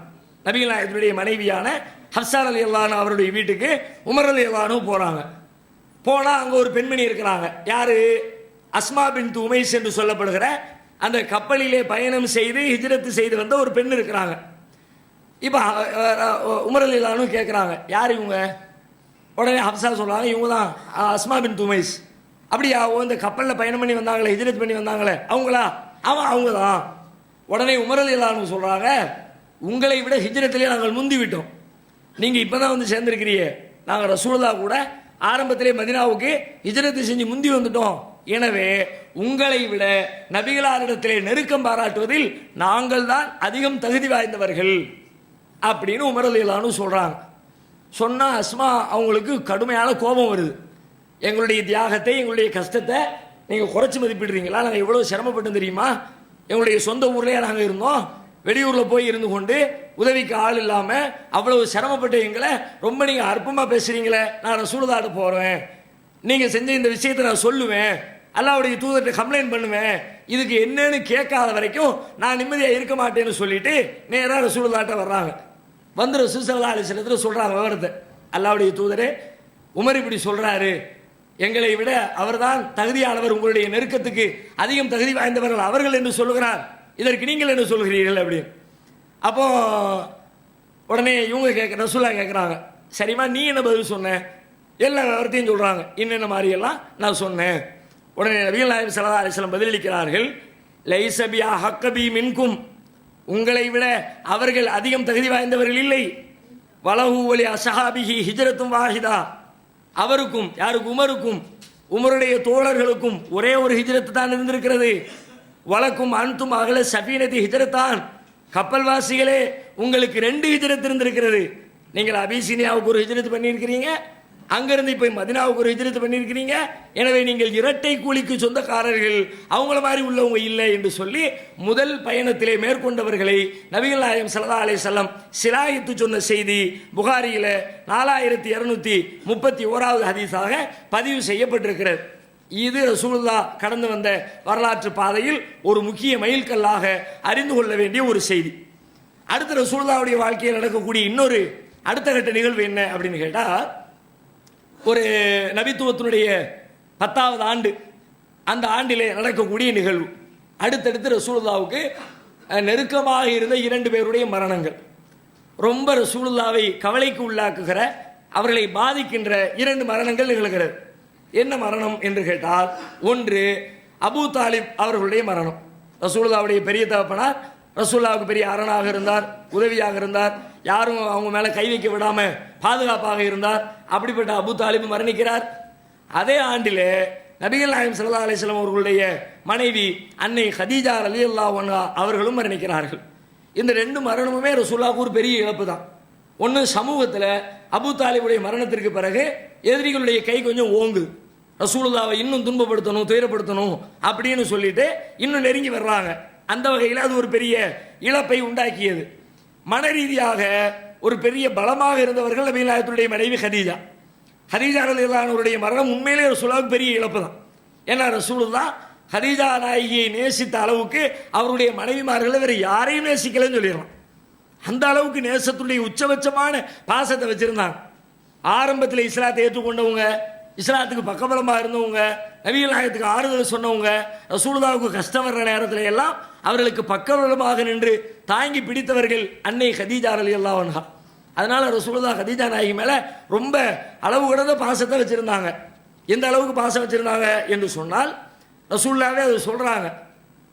நபிகள் நாயகத்துடைய மனைவியான ஹப்சா ரலியல்லாஹு அன்ஹா அவருடைய வீட்டுக்கு உமர் ரலியல்லாஹு அன்ஹு போகிறாங்க. போனால் அங்கே ஒரு பெண்மணி இருக்கிறாங்க. யார்? அஸ்மா பின்த் உமைஸ் என்று சொல்லப்படுகிற அந்த கப்பலிலே பயணம் செய்து ஹிஜ்ரத்து செய்து வந்த ஒரு பெண் இருக்கிறாங்க. இப்போ உமர் ரலியல்லாஹு அன்ஹு கேட்குறாங்க, யார் இவங்க? உடனே ஹப்சா சொல்கிறாங்க, இவங்க தான் அஸ்மா பின்த் உமைஸ். அப்படியா? இந்த கப்பலில் பயணம் பண்ணி வந்தாங்களே, ஹிஜ்ரத் பண்ணி வந்தாங்களே அவங்களா? ஆமாம் அவங்க தான். உடனே உமர் ரலியல்லாஹு அன்ஹு சொல்கிறாங்க, உங்களை விட ஹிஜ்ரத்திலே நாங்கள் முந்தி விட்டோம், நீங்கள் இப்போ தான் வந்து சேர்ந்துருக்கிறீங்க, நாங்கள் ரசூலுல்லாஹ் கூட ஆரம்பத்திலே மதீனாவுக்கு ஹிஜ்ரத்து செஞ்சு முந்தி வந்துட்டோம், எனவே உங்களை விட நபிகளாரிடத்திலே நெருக்கம் பாராட்டுவதில் நாங்கள் தான் அதிகம் தகுதி வாய்ந்தவர்கள் அப்படின்னு உமர் ரலியல்லாஹு அன்ஹு சொல்கிறாங்க. சொன்னால் அஸ்மா அவங்களுக்கு கடுமையான கோபம் வருது. எங்களுடைய தியாகத்தை, எங்களுடைய கஷ்டத்தை நீங்கள் குறைச்சி மதிப்பிடுறீங்களா? நாங்கள் எவ்வளோ சிரமப்பட்டோம் தெரியுமா? எங்களுடைய சொந்த ஊர்லேயே நாங்கள் இருந்தோம், வெளியூரில் போய் இருந்து கொண்டு உதவிக்கு ஆள் இல்லாமல் அவ்வளவு சிரமப்பட்ட எங்களை ரொம்ப நீங்கள் அற்பமாக பேசுகிறீங்களே, நான் ரசூலுல்லாஹ்ட்ட போகிறேன், நீங்கள் செஞ்ச இந்த விஷயத்தை நான் சொல்லுவேன், அல்லாஹ்வுடைய தூதர்கிட்ட கம்ப்ளைண்ட் பண்ணுவேன், இதுக்கு என்னன்னு கேட்காத வரைக்கும் நான் நிம்மதியாக இருக்க மாட்டேன்னு சொல்லிட்டு நேராக ரசூலுல்லாஹ்ட்ட வர்றாங்க. வந்து ரசூல் ஸல்லல்லாஹு அலைஹி வஸல்லம் சொல்கிறாங்க விவரத்தை, அல்லாஹ்வுடைய தூதரே உமர் இப்படி சொல்கிறாரு, எங்களை விட அவர்தான் தகுதியானவர், உங்களுடைய நெருக்கத்துக்கு அதிகம் தகுதி வாய்ந்தவர்கள் அவர்கள் என்று சொல்லுகிறார், இதற்கு நீங்கள் என்ன சொல்கிறீர்கள் அப்படின்னு. அப்போ உடனே இவங்க ரசூலா கேட்குறாங்க, சரிம்மா நீ என்ன பதில் சொன்ன, எல்லா விவரத்தையும் சொல்கிறாங்க, என்னென்ன மாதிரியெல்லாம் நான் சொன்னேன். உடனே நபிகள் நாயகம் ஸல்லல்லாஹு அலைஹி வஸல்லம் பதிலளிக்கிறார்கள், லைஸ பி அஹக்க பி மின்கும், உங்களை விட அவர்கள் அதிகம் தகுதி வாய்ந்தவர்கள் இல்லை. வலஹு வலி அஸ்ஹாபிஹி ஹிஜ்ரத்தும் வாஹிதா, அவருக்கும் யாருக்கு உமருக்கும் உமருடைய தோழர்களுக்கும் ஒரே ஒரு ஹிஜ்ரத்து தான் இருந்திருக்கிறது. வலக்கும் அன்தும் அகல சஃபீனதி ஹிஜ்ரத்தான், கப்பல்வாசிகளே உங்களுக்கு 2 ஹிஜ்ரத் இருந்திருக்கிறது. நீங்கள் அபிசீனியாவுக்கு ஒரு ஹிஜ்ரத் பண்ணியிருக்கிறீங்க, அங்கிருந்து இப்போ மதினாவுக்கு ஒரு ஹிஜ்ரத் பண்ணியிருக்கிறீங்க. எனவே நீங்கள் இரட்டை கூலிக்கு சொந்தக்காரர்கள், அவங்கள மாதிரி உள்ளவங்க இல்லை என்று சொல்லி முதல் பயணத்திலே மேற்கொண்டவர்களை நபிகள் நாயகம் ஸல்லல்லாஹு அலைஹி வஸல்லம் சிலாயித்து சொன்ன செய்தி புகாரியில் 4231வது ஹதீஸாக பதிவு செய்யப்பட்டிருக்கிறது. இது ரசூலுல்லாஹ் கடந்து வந்த வரலாற்று பாதையில் ஒரு முக்கிய மைல்கல்லாக அறிந்து கொள்ள வேண்டிய ஒரு செய்தி. அடுத்து ரசூலுல்லாஹ்வுடைய வாழ்க்கையில் நடக்கக்கூடிய இன்னொரு அடுத்த கட்ட நிகழ்வு என்ன அப்படின்னு கேட்டால், ஒரு நபித்துவத்தினுடைய 10வது ஆண்டு, அந்த ஆண்டிலே நடக்கக்கூடிய நிகழ்வு. அடுத்தடுத்து ரசூலுல்லாவுக்கு நெருக்கமாக இருந்த 2 பேருடைய மரணங்கள், ரொம்ப ரசூலுல்லாவை கவலைக்கு உள்ளாக்குகிற, அவர்களை பாதிக்கின்ற 2 மரணங்கள் நிகழ்கிறது. என்ன மரணம் என்று கேட்டால், ஒன்று அபூ தாலிப் அவர்களுடைய மரணம். ரசூலுல்லாவுடைய பெரிய தகப்பனார், ரசூலுல்லாவுக்கு பெரிய அரணாக இருந்தார், உதவியாக இருந்தார், யாரும் அவங்க மேலே கை வைக்க விடாமல் பாதுகாப்பாக இருந்தார். அப்படிப்பட்ட அபூ தாலிப் மரணிக்கிறார். அதே ஆண்டிலே நபிகள் நாயகம் ஸல்லல்லாஹு அலைஹி வஸல்லம் அவர்களுடைய மனைவி அன்னை ஹதீஜா ரலியல்லாஹு அன்ஹா அவர்களும் மரணிக்கிறார்கள். இந்த 2 மரணமுமே ரசூலுல்லாஹ்வுக்கு ஒரு பெரிய இழப்பு தான். ஒன்று, சமூகத்தில் அபூ தாலிபுடைய மரணத்திற்கு பிறகு எதிரிகளுடைய கை கொஞ்சம் ஓங்குது, ரசூலுல்லாவை இன்னும் துன்பப்படுத்தணும், துயரப்படுத்தணும் அப்படின்னு சொல்லிட்டு இன்னும் நெருங்கி வர்றாங்க. அந்த வகையில் அது ஒரு பெரிய இழப்பை உண்டாக்கியது. மன ரீதியாக ஒரு பெரிய பலமாக இருந்தவர்கள் நபிகள் நாயகத்துடைய மனைவி ஹதீஜா. ஹதீஜா ரலியல்லாஹு அன்ஹாவுடைய மரணம் உண்மையிலே ரசூலுல்லாஹ்வுக்கு பெரிய இழப்பு தான். ஏன்னா ரசூலுல்லாஹ் ஹதீஜா நாயகியை நேசித்த அளவுக்கு அவருடைய மனைவிமார்களை வேறு யாரையும் நேசிக்கலன்னு சொல்லிடலாம். அந்த அளவுக்கு நேசத்துடைய உச்சபட்சமான பாசத்தை வச்சிருந்தாங்க. ஆரம்பத்தில் இஸ்லாத்தை ஏற்றுக்கொண்டவங்க, இஸ்லாத்துக்கு பக்கபலமாக இருந்தவங்க, நபிகள் நாயகத்துக்கு ஆறுதல் சொன்னவங்க, ரசூலுல்லாஹ்வுக்கு கஷ்டம் வர்ற நேரத்தில் எல்லாம் அவர்களுக்கு பக்கபலமாக நின்று தாங்கி பிடித்தவர்கள் அன்னை ஹதீஜா ரலியல்லாஹு அன்ஹா. அதனால ரசூலுல்லாஹ் ஹதீஜா நாயகி மேலே ரொம்ப அளவு கடந்த பாசத்தை வச்சிருந்தாங்க. எந்த அளவுக்கு பாசம் வச்சிருந்தாங்க என்று சொன்னால், ரசூலுல்லாஹ்வே அது சொல்றாங்க.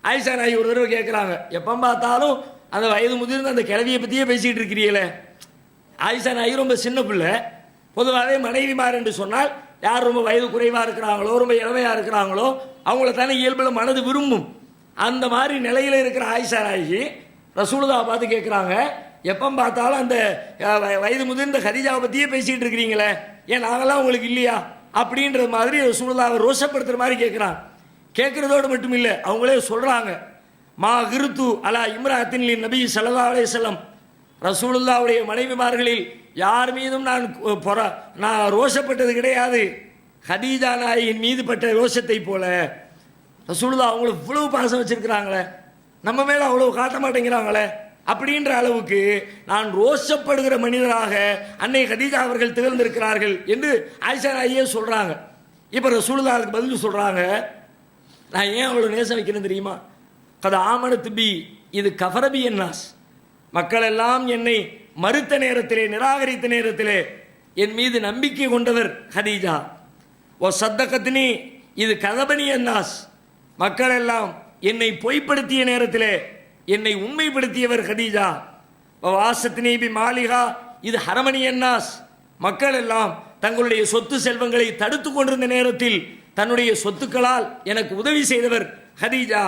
ஆயிஷா நாயகி ஒரு தடவை கேட்குறாங்க, எப்போ பார்த்தாலும் அந்த வயது முதிர்ந்த அந்த கிழவியை பற்றியே பேசிகிட்டு இருக்கிறீங்களே. ஆயிஷா நாயகி ரொம்ப சின்ன பிள்ளை. பொதுவாகவே மனைவிமார் என்று சொன்னால் யார் ரொம்ப வயது குறைவாக இருக்கிறாங்களோ, ரொம்ப இளமையாக இருக்கிறாங்களோ, அவங்கள தானே இயல்பில் மனது விரும்பும். அந்த மாதிரி நிலையில் இருக்கிற ஆயிஷா நாயகி ரசூலுல்லாஹ் பார்த்து கேட்குறாங்க, எப்போ பார்த்தாலும் அந்த வயது முதிர்ந்த ஹதீஜாவை பற்றியே பேசிகிட்டு இருக்கிறீங்களே, ஏன் நாங்களாம் உங்களுக்கு இல்லையா அப்படின்ற மாதிரி ரசூலுல்லாஹ்வை ரோஷப்படுத்துகிற மாதிரி கேட்குறாங்க. கேட்குறதோடு மட்டும் இல்லை, அவங்களே சொல்கிறாங்க, மா கிருத்து அலா இம்ராத்தின் நபி ஸல்லல்லாஹு அலைஹி வஸல்லம், ரசூலுல்லாஹ்வுடைய மனைவிமார்களில் யார் மீதும் நான் ரோஷப்பட்டது கிடையாது, ஹதீஜா நாயகின் மீது பட்ட ரோஷத்தை போல. ரசூலுல்லாஹ் அவங்களுக்கு இவ்வளவு பாசம் வச்சிருக்கிறாங்களே, நம்ம மேலே அவ்வளவு காட்ட மாட்டேங்கிறாங்களே அப்படின்ற அளவுக்கு நான் ரோஷப்படுகிற மனிதராக அன்னை ஹதீஜா அவர்கள் திகழ்ந்திருக்கிறார்கள் என்று ஆயிஷா நாயகியே சொல்கிறாங்க. இப்போ ரசூலுல்லாஹ் அதுக்கு பதில் சொல்கிறாங்க, நான் ஏன் அவ்வளோ நேசம் வைக்கிறேன் தெரியுமா, கத ஆமனத்து பி இது கஃபரபி என்னாஸ், மக்கள் எல்லாம் என்னை மறுத்த நேரத்திலே, நிராகரித்த நேரத்திலே என் மீது நம்பிக்கை கொண்டவர் ஹதீஜா. ஓ சத்தகத்தினி இது கதபனி என்னாஸ், மக்கள் எல்லாம் என்னை பொய்ப்படுத்திய நேரத்திலே என்னை உண்மைப்படுத்தியவர் ஹதீஜா. வாசத்தினி பி மாலிகா இது ஹரமணி என்னாஸ், மக்கள் எல்லாம் தங்களுடைய சொத்து செல்வங்களை தடுத்து கொண்டிருந்த நேரத்தில் தன்னுடைய சொத்துக்களால் எனக்கு உதவி செய்தவர் ஹதீஜா.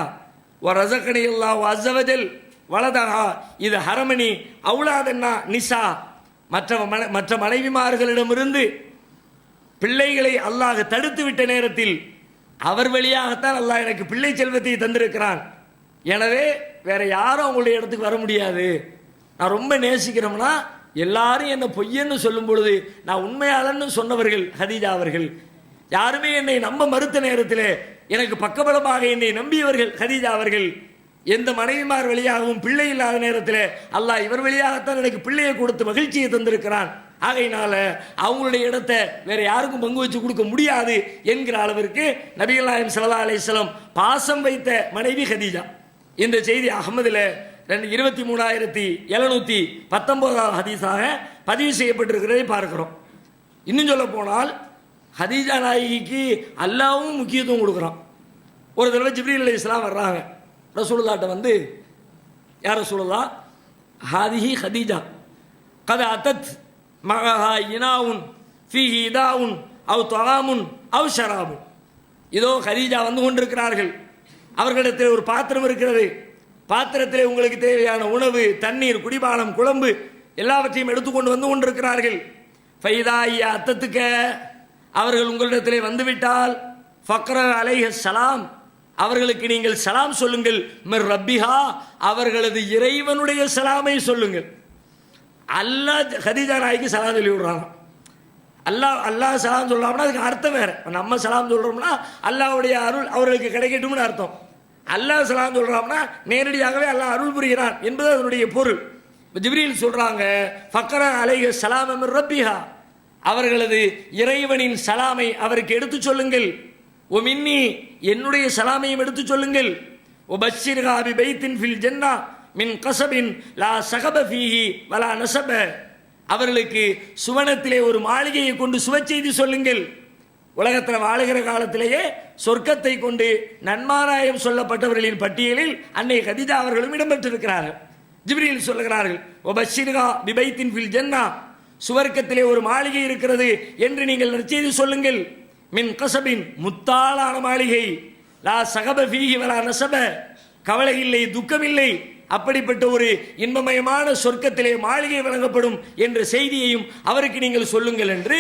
ஓ ரசகனி அல்லாஹ் அஸ்ஸவஜல் வலதஹா இது ஹரமணி அவுலாதன்னா நிசா, மற்ற மனைவிமார்களிடமிருந்து பிள்ளைகளை அல்லாஹ் தடுத்து விட்ட நேரத்தில் அவர் வழியாகத்தான் அல்லாஹ் எனக்கு பிள்ளை செல்வத்தை தந்திருக்கிறான். எனவே வேற யாரும் அவங்களுடைய இடத்துக்கு வர முடியாது. நான் ரொம்ப நேசிக்கிறோம்னா எல்லாரும் என்னை பொய்யன்னு சொல்லும் பொழுது நான் உண்மையாளன்னு சொன்னவர்கள் ஹதீஜா அவர்கள். யாருமே என்னை நம்ப மறுத்த நேரத்தில் எனக்கு பக்கபலமாக என்னை நம்பியவர்கள் கதீஜா அவர்கள். எந்த மனைவிமார் வழியாகவும் பிள்ளை இல்லாத நேரத்தில் அல்லாஹ் இவர் வழியாகத்தான் எனக்கு பிள்ளையை கொடுத்து மகிழ்ச்சியை தந்திருக்கிறான். ஆகையினால அவங்களுடைய இடத்தை வேற யாருக்கும் பங்கு வச்சு கொடுக்க முடியாது என்கிற அளவிற்கு நபிகள் நாயகம் ஸல்லல்லாஹு அலைஹி வஸல்லம் பாசம் வைத்த மனைவி கதீஜா. இந்த செய்தி அஹ்மதுல 23,719 ஹதீஸாக பதிவு செய்யப்பட்டிருக்கிறதை பார்க்கிறோம். இன்னும் சொல்ல போனால் ஹதீஜா நாயகிக்கு அல்லாவும் முக்கியத்துவம் கொடுக்குறான். ஒரு தடவை ஜிப்ரீல் அலைஹிஸ்ஸலாம் வர்றாங்க ரசூலுல்லாஹ்ட்ட வந்து, யார் ரசூலுல்லாஹ், ஹாதிஹி ஹதீஜா கத அத்தத் மகஹா இனாவுன் ஃபீஹி இதாவுன் அவ் தஆமுன் அவ் ஷராபுன். இதோ ஹதீஜா வந்து கொண்டிருக்கிறார்கள், அவர்களிடத்தில் ஒரு பாத்திரம் இருக்கிறது, பாத்திரத்தில் உங்களுக்கு தேவையான உணவு, தண்ணீர், குடிபானம், குழம்பு எல்லாவற்றையும் எடுத்துக்கொண்டு வந்து கொண்டிருக்கிறார்கள். ஃபைதாயியா அத்தத்துக்க, அவர்கள் உங்களிடத்திலே வந்துவிட்டால் ஃபக்ர அலைஹி சலாம், அவர்களுக்கு நீங்கள் சலாம் சொல்லுங்கள். மிர் ரப்பிஹா, அவர்களது இறைவனுடைய சலாமை சொல்லுங்கள். அல்லாஹ் ஹதீஜா நாய்க்கு சலாம் சொல்லி விடுறாங்க. அல்லாஹ் சலாம் சொல்றாங்கன்னா அதுக்கு அர்த்தம் வேற. நம்ம சலாம் சொல்றோம்னா அல்லாஹ்வுடைய அருள் அவர்களுக்கு கிடைக்கட்டும்னு அர்த்தம். அல்லாஹ் சலாம் சொல்றான்னா நேரடியாகவே அல்லாஹ் அருள் புரிகிறான் என்பது அதனுடைய பொருள். ஜிப்ரீல் சொல்றாங்க, ஃபக்ர அலைஹி சலாம் மிர் ரப்பிஹா, அவர்களது இறைவனின் சலாமை அவருக்கு எடுத்து சொல்லுங்கள். ஓ மின்னி, என்னுடைய சலாமையும் எடுத்து சொல்லுங்கள். ஓ பஷ்ஷிர்ஹா பி பைத்தின் ஃபில் ஜன்னா மின் கஸபின் லா ஸகப ஃபீஹி வலா நஸப, அவர்களுக்கு சுவனத்திலே ஒரு மாளிகையை கொண்டு சுவச்செய்தி சொல்லுங்கள். உலகத்தில் வாழுகிற காலத்திலேயே சொர்க்கத்தை கொண்டு நன்மாராயம் சொல்லப்பட்டவர்களின் பட்டியலில் அன்னை கதீஜா அவர்களும் இடம்பெற்றிருக்கிறார்கள். ஜிப்ரீல் சொல்லுகிறார்கள், ஓ பஷ்ஷிர்ஹா பி பைத்தின் ஃபில் ஜன்னா, சுவர்க்கத்திலே ஒரு மாளிகை இருக்கிறது என்று நீங்கள் நற்செய்தி சொல்லுங்கள். மின் கஸபின், முத்தாளான மாளிகை, லா ஸகப ஃபீஹி வலா நஸப, கவலை இல்லை, துக்கம் இல்லை, அப்படிப்பட்ட ஒரு இன்பமயமான சொர்க்கத்திலே மாளிகை வழங்கப்படும் என்ற செய்தியையும் அவருக்கு நீங்கள் சொல்லுங்கள் என்று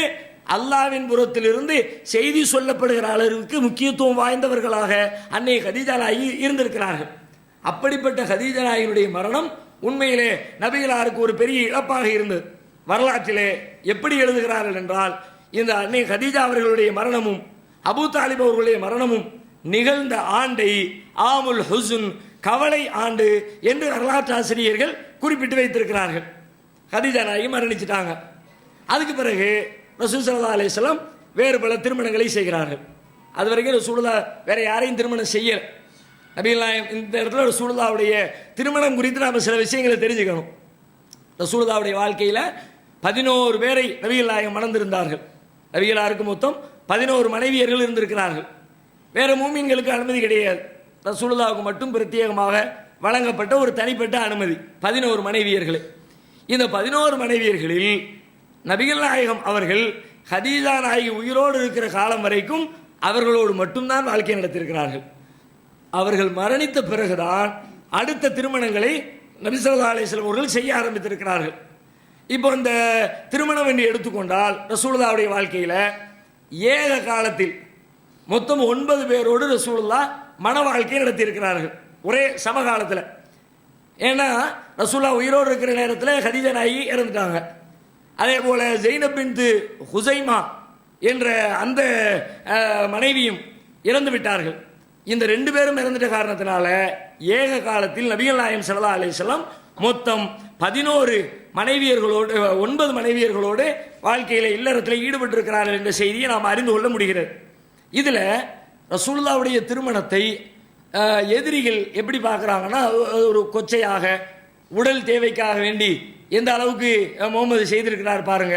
அல்லாஹ்வின் புறத்திலிருந்து செய்தி சொல்லப்படுகிற அளவிற்கு முக்கியத்துவம் வாய்ந்தவர்களாக அன்னை கதீஜா நாயகி இருந்திருக்கிறார்கள். அப்படிப்பட்ட கதீஜா நாயகியுடைய மரணம் உண்மையிலே நபிகளாருக்கு ஒரு பெரிய இழப்பாக இருந்தது. வரலாற்றிலே எப்படி எழுதுகிறார்கள் என்றால், இந்த அன்னை கதீஜா அவர்களுடைய மரணமும் அபூ தாலிப் அவர்களுடைய மரணமும் நிகழ்ந்த ஆண்டை ஆமுல் ஹுஸ்ன், கவலை ஆண்டு என்று வரலாற்று ஆசிரியர்கள் குறிப்பிட்டு வைத்திருக்கிறார்கள். கதீஜா நாயகி மரணிச்சிட்டாங்க. அதுக்கு பிறகு ரசூல் ஸல்லல்லாஹு அலைஹி வஸல்லம் வேறு பல திருமணங்களை செய்கிறார்கள். அது வரைக்கும் ரசூலுல்லாஹ் வேற யாரையும் திருமணம் செய்யல. நபிகள் நாயகம் இந்த இடத்துல ரசூலுல்லாஹ்வுடைய திருமணம் குறித்து நாம் சில விஷயங்களை தெரிஞ்சுக்கணும். ரசூலுல்லாஹ்வுடைய வாழ்க்கையில் 11 பேரை நபிகள் நாயகம் மணந்திருந்தார்கள். நபிகளாருக்கு மொத்தம் 11 மனைவியர்கள் இருந்திருக்கிறார்கள். வேற மூமின்களுக்கு அனுமதி கிடையாது. ரசூலுல்லாஹ்வுக்கு மட்டும் பிரத்யேகமாக வழங்கப்பட்ட ஒரு தனிப்பட்ட அனுமதி 11 மனைவியர்களை. இந்த 11 மனைவியர்களில் நபிகள் நாயகம் அவர்கள் கதீஜா நாயகி உயிரோடு இருக்கிற காலம் வரைக்கும் அவர்களோடு மட்டும்தான் வாழ்க்கை நடத்தியிருக்கிறார்கள். அவர்கள் மரணித்த பிறகுதான் அடுத்த திருமணங்களை நபி ஸல்லல்லாஹு அலைஹி வஸல்லம் அவர்கள் செய்ய ஆரம்பித்திருக்கிறார்கள். இப்போ இந்த திருமணம் என்று எடுத்துக்கொண்டால் ரசூலுல்லாஹ்வுடைய வாழ்க்கையில் ஏக காலத்தில் மொத்தம் 9 பேரோடு ரசூலுல்லாஹ் மன வாழ்க்கை நடத்தியிருக்கிறார்கள் ஒரே சமகாலத்தில். ஏன்னா ரசூலுல்லாஹ் உயிரோடு இருக்கிற நேரத்தில் கதீஜா நாயகி இறந்துட்டாங்க. அதே போல ஜெய்னப் பின்த் ஹுசைமா என்ற அந்த மனைவியும் இறந்து விட்டார்கள். இந்த 2 பேரும் இறந்துட்ட காரணத்தினால ஏக காலத்தில் நபிகள் நாயகம் ஸல்லல்லாஹு அலைஹி வஸல்லம் மொத்தம் 11 மனைவியர்களோடு 9 மனைவியர்களோடு வாழ்க்கையில் இல்லறத்தில் ஈடுபட்டிருக்கிறார்கள் என்ற செய்தியை நாம் அறிந்து கொள்ள முடிகிறது. இதில் ரசூலுல்லாஹ்வுடைய திருமணத்தை எதிரிகள் எப்படி பார்க்குறாங்கன்னா, ஒரு கொச்சையாக உடல் தேவைக்காக வேண்டி எந்த அளவுக்கு முகமது செய்திருக்கிறார் பாருங்க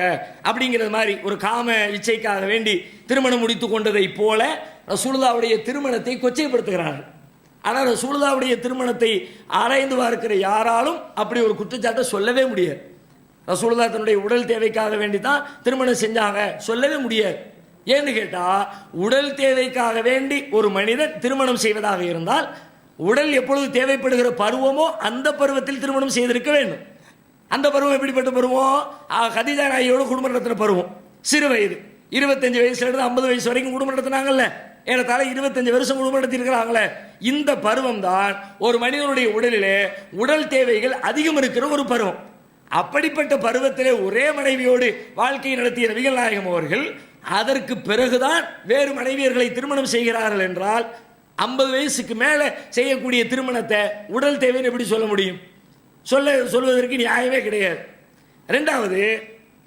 அப்படிங்கிறது மாதிரி ஒரு காம இச்சைக்காக வேண்டி திருமணம் முடித்து கொண்டதை போல ரசூலுல்லாஹ்வுடைய திருமணத்தை கொச்சைப்படுத்துகிறார்கள். ஆனால் ரசூலுல்லாஹ்வுடைய திருமணத்தை ஆராய்ந்து பார்க்கிற யாராலும் அப்படி ஒரு குற்றச்சாட்டை சொல்லவே முடியாது. ரசூலுல்லாஹ் தன்னுடைய உடல் தேவைக்காக வேண்டி தான் திருமணம் செஞ்சாங்க சொல்லவே முடியாது. ஏன்னு கேட்டால், உடல் தேவைக்காக வேண்டி ஒரு மனிதன் திருமணம் செய்வதாக இருந்தால் உடல் எப்பொழுது தேவைப்படுகிற பருவமோ அந்த பருவத்தில் திருமணம் செய்திருக்க வேண்டும். அந்த பருவம் எப்படிப்பட்ட பருவம்? கதீஜா நாயகியோட குடும்பம் நடத்தின பருவம். சிறு வயது 25 வயசுலேருந்து 50 வயசு வரைக்கும் குடும்பம் நடத்தினாங்கல்ல, ஏறத்தாழ 25 வருஷம் குடும்பம் நடத்தியிருக்கிறாங்களே. இந்த பருவம் தான் ஒரு மனிதனுடைய உடலிலே உடல் தேவைகள் அதிகம் இருக்கிற ஒரு பருவம். அப்படிப்பட்ட பருவத்திலே ஒரே மனைவியோடு வாழ்க்கையை நடத்திய நபிகள் நாயகம் அவர்கள் அதற்கு பிறகுதான் வேறு மனைவியர்களை திருமணம் செய்கிறார்கள் என்றால் 50 வயசுக்கு மேலே செய்யக்கூடிய திருமணத்தை உடல் தேவைன்னு எப்படி சொல்ல முடியும்? சொல்வதற்கு நியாயமே கிடையாது. ரெண்டாவது,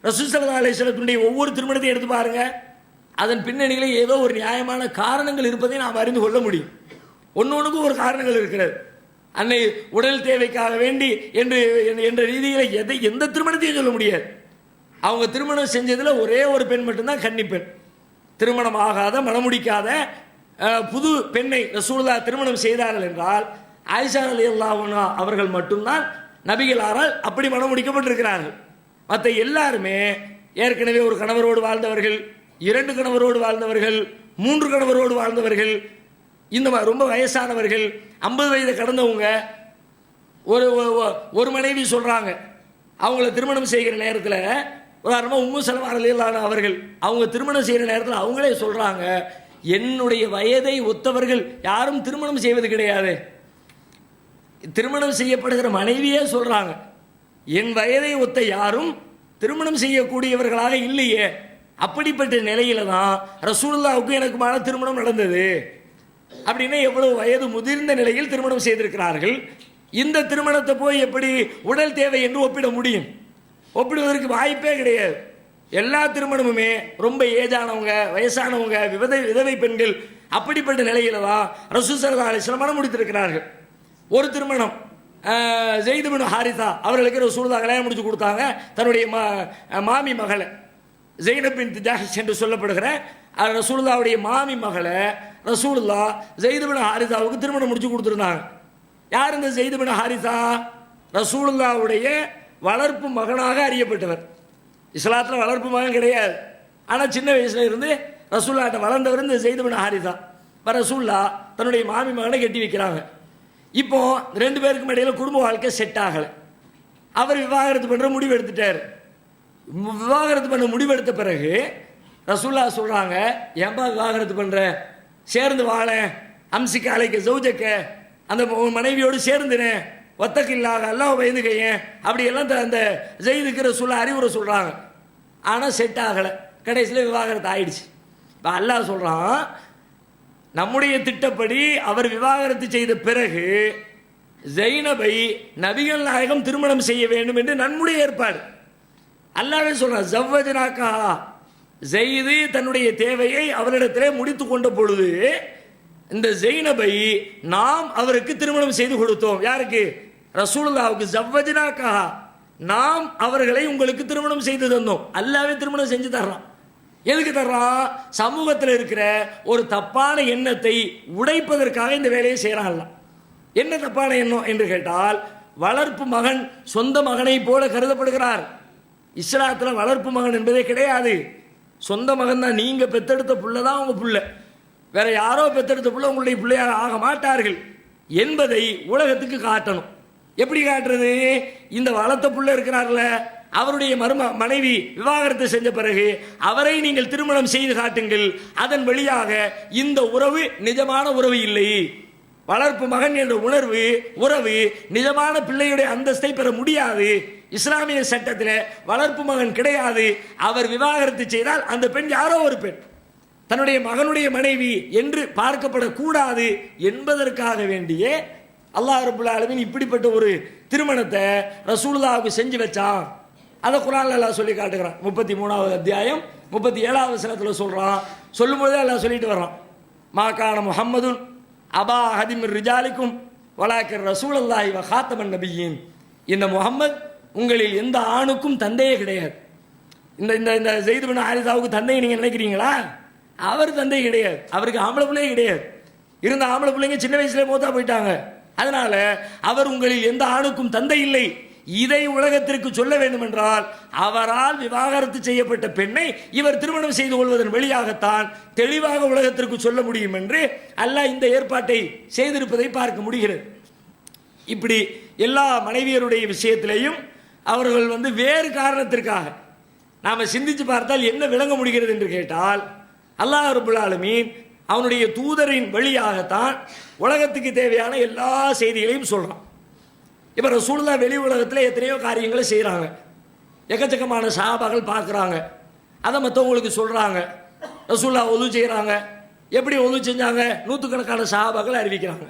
ரசூல் ஸல்லல்லாஹு அலைஹி வஸல்லம் ஒவ்வொரு திருமணத்தையும் எடுத்து பாருங்க, அதன் பின்னணியில் ஏதோ ஒரு நியாயமான காரணங்கள் இருப்பதை நாம் அறிந்து கொள்ள முடியும். ஒன்னொன்றுக்கும் ஒரு காரணங்கள் இருக்கிறது. அன்னை உடல் தேவைக்காக வேண்டி என்ற ரீதியில் எந்த திருமணத்தையும் சொல்ல முடியாது. அவங்க திருமணம் செஞ்சதில் ஒரே ஒரு பெண் மட்டும்தான் கன்னிப்பெண். திருமணம் ஆகாத மணமுடிக்காத புது பெண்ணை ரசூலுல்லாஹ் திருமணம் செய்தார்கள் என்றால் ஆயிஷா ரலியல்லாஹு அன்ஹா அவர்கள் மட்டும்தான் நபிகளாரால் அப்படி மணமுடிக்கப்பட்டிருக்கிறார்கள். மற்ற எல்லாருமே ஏற்கனவே ஒரு கணவரோடு வாழ்ந்தவர்கள், 2 கணவரோடு வாழ்ந்தவர்கள், 3 கணவரோடு வாழ்ந்தவர்கள், இந்த ரொம்ப வயசானவர்கள், 50 வயதை கடந்தவங்க. ஒரு மனைவி சொல்றாங்க, அவங்கள திருமணம் செய்கிற நேரத்தில், உதாரணமாக உம்மு சலமா ரலியல்லாஹு அன்ஹா அவர்கள் அவங்க திருமணம் செய்கிற நேரத்தில் அவங்களே சொல்றாங்க, என்னுடைய வயதை ஒத்தவர்கள் யாரும் திருமணம் செய்வது கிடையாது. திருமணம் செய்யப்படுகிற மனைவியே சொல்றாங்க, என் வயதை ஒத்த யாரும் திருமணம் செய்யக்கூடியவர்களாக இல்லையே. அப்படிப்பட்ட நிலையில தான் ரசூலுல்லாஹ்வுக்கு எனக்குமான திருமணம் நடந்தது. அப்படின்னா எவ்வளவு வயது முதிர்ந்த நிலையில் திருமணம் செய்திருக்கிறார்கள். இந்த திருமணத்தை போய் எப்படி உடல் தேவை என்று ஒப்பிட முடியும்? ஒப்பிடுவதற்கு வாய்ப்பே கிடையாது. எல்லா திருமணமுமே ரொம்ப ஏஜானவங்க, வயசானவங்க, விதவை பெண்கள், அப்படிப்பட்ட நிலையில தான் ரசூல் ஸல்லல்லாஹு அலைஹி வஸல்லம் மணம் முடித்திருக்கிறார்கள். ஒரு திருமணம் ஸைத் பின் ஹாரிஸா அவர்களுக்கு ரசூலுல்லாஹ் கல்யாணம் முடிச்சு கொடுத்தாங்க. தன்னுடைய மாமி மகளை, ஸைனப் பின்த் ஜஹஷ் என்று சொல்லப்படுகிற ரசூலுல்லாஹ்வுடைய மாமி மகளை ரசூலுல்லாஹ் ஸைத் பின் ஹாரிஸாவுக்கு திருமணம் முடிச்சு கொடுத்துருந்தாங்க. யார் இந்த ஸைத் பின் ஹாரிஸா? ரசூலுல்லாஹ்வுடைய வளர்ப்பு மகனாக அறியப்பட்டவர். இஸ்லாத்தில் வளர்ப்பு மகன் கிடையாது, ஆனால் சின்ன வயசுல இருந்து ரசூலுல்லாஹ்ட்ட வளர்ந்தவர் இந்த ஸைத் பின் ஹாரிஸா. இப்போ ரசூலுல்லாஹ் தன்னுடைய மாமி மகனை கட்டி வைக்கிறாங்க. இப்போ 2 பேருக்கும் இடையில குடும்ப வாழ்க்கை செட் ஆகலை. அவர் விவாகரத்து பண்ணுற முடிவு எடுத்துட்டார். விவாகரத்து பண்ண முடிவெடுத்த பிறகு ரசூலுல்லாஹ் சொல்றாங்க, ஏன்பா விவாகரத்து பண்ற, சேர்ந்து வாழ, அம்சிக்க அலைக்க ஜௌஜக்க, அந்த மனைவியோடு சேர்ந்துனே, ஒத்தக்கில்லாக அல்லாஹ் பயந்துக்கைய, அப்படியெல்லாம் அந்த ஸைதுக்கு ரசூலுல்லாஹ் அறிவுரை சொல்றாங்க. ஆனால் செட் ஆகலை. கடைசியில் விவாகரத்து ஆயிடுச்சு. இப்போ அல்லாஹ் சொல்றான், நம்முடைய திட்டப்படி அவர் விவாகரத்து செய்த பிறகு ஸைனபை நபிகள் நாயகம் திருமணம் செய்ய வேண்டும் என்று நம்முடைய ஏற்பாடு. அல்லாஹ்வே சொல்றான், ஸவ்வஜ்னாகா, ஸைது தன்னுடைய தேவையை அவரிடத்திலே முடித்து கொண்ட பொழுது இந்த ஸைனபை நாம் அவருக்கு திருமணம் செய்து கொடுத்தோம். யாருக்கு? ரசூலுல்லாஹ்வுக்கு. ஸவ்வஜ்னாகா, நாம் அவர்களை உங்களுக்கு திருமணம் செய்து தந்தோம். அல்லாஹ்வே திருமணம் செஞ்சு தர்றான். எதுக்கு தர்றான்? சமூகத்தில் இருக்கிற ஒரு தப்பான எண்ணத்தை உடைப்பதற்காக இந்த வேலையை செய்யறான். என்ன தப்பான எண்ணம் என்று கேட்டால், வளர்ப்பு மகன் சொந்த மகனை போல கருதப்படுகிறார். இஸ்லாத்தில் வளர்ப்பு மகன் என்பதே கிடையாது. சொந்த மகன் தான். நீங்க பெத்தெடுத்த புள்ள தான் உங்க புள்ள, வேற யாரோ பெத்தெடுத்த புள்ள உங்களுடைய பிள்ளையாக ஆக மாட்டார்கள் என்பதை உலகத்துக்கு காட்டணும். எப்படி காட்டுறது? இந்த வளர்த்த புள்ள இருக்கிறார்ல, அவருடைய மனைவி விவாகரத்து செஞ்ச பிறகு அவரை நீங்கள் திருமணம் செய்து காட்டுங்கள். அதன் வழியாக இந்த உறவு நிஜமான உறவு இல்லை. வளர்ப்பு மகன் என்ற உறவு நிஜமான பிள்ளையுடைய அந்தஸ்தை பெற முடியாது. இஸ்லாமிய சட்டத்தில் வளர்ப்பு மகன் கிடையாது. அவர் விவாகரத்து செய்தால் அந்த பெண் யாரோ ஒரு பெண், தன்னுடைய மகனுடைய மனைவி என்று பார்க்கப்படக்கூடாது என்பதற்காக வேண்டியே அல்லாஹ் ரப்புல் ஆலமீன் இப்படிப்பட்ட ஒரு திருமணத்தை ரசூலுல்லாஹ்வுக்கு செஞ்சு வச்சான். அதை குர்ஆன்ல அல்லாஹ் சொல்லி காட்டுகிறான். 33வது அத்தியாயம் 37வது வசனத்தில் சொல்றான். சொல்லும்போதே அல்லாஹ் சொல்லிட்டு வர்றான், மாகான முஹம்மதுன் அபா ஹதிமிர் ரிஜாலிக்கும் வலாக்கிர் ரசூலுல்லாஹி வ காத்தமன் நபியின். இந்த முஹம்மது உங்களில் எந்த ஆணுக்கும் தந்தையே கிடையாது. இந்த இந்த ஸைத் பின் ஹாரிஸாவுக்கு தந்தை நீங்க நினைக்கிறீங்களா? அவர் தந்தை கிடையாது. அவருக்கு ஆம்பளை பிள்ளையே கிடையாது. இருந்த ஆம்பளை பிள்ளைங்க சின்ன வயசுல மூத்தா போயிட்டாங்க. அதனால அவர் உங்களில் எந்த ஆணுக்கும் தந்தை இல்லை. இதை உலகத்திற்கு சொல்ல வேண்டும் என்றால் அவரால் விவாகரத்து செய்யப்பட்ட பெண்ணை இவர் திருமணம் செய்து கொள்வதன் வழியாகத்தான் தெளிவாக உலகத்திற்கு சொல்ல முடியும் என்று அல்லாஹ் இந்த ஏற்பாட்டை செய்திருப்பதை பார்க்க முடிகிறது. இப்படி எல்லா மனைவியருடைய விஷயத்திலேயும் அவர்கள் வேறு காரணத்திற்காக நாம சிந்திச்சு பார்த்தால் என்ன விளங்க முடிகிறது என்று கேட்டால், அல்லாஹ் ரப்புல் ஆலமீன் அவனுடைய தூதரின் வழியாகத்தான் உலகத்துக்கு தேவையான எல்லா செய்திகளையும் சொல்றான். இப்போ ரசூலுல்லாஹ் வெளி உலகத்தில் எத்தனையோ காரியங்களை செய்கிறாங்க, எக்கச்சக்கமான சஹாபாக்கள் பார்க்குறாங்க, அதை மற்றவங்களுக்கு சொல்கிறாங்க. ரசூல்லா ஒது செய்கிறாங்க. எப்படி ஒது செஞ்சாங்க? நூற்றுக்கணக்கான சஹாபாக்கள் அறிவிக்கிறாங்க.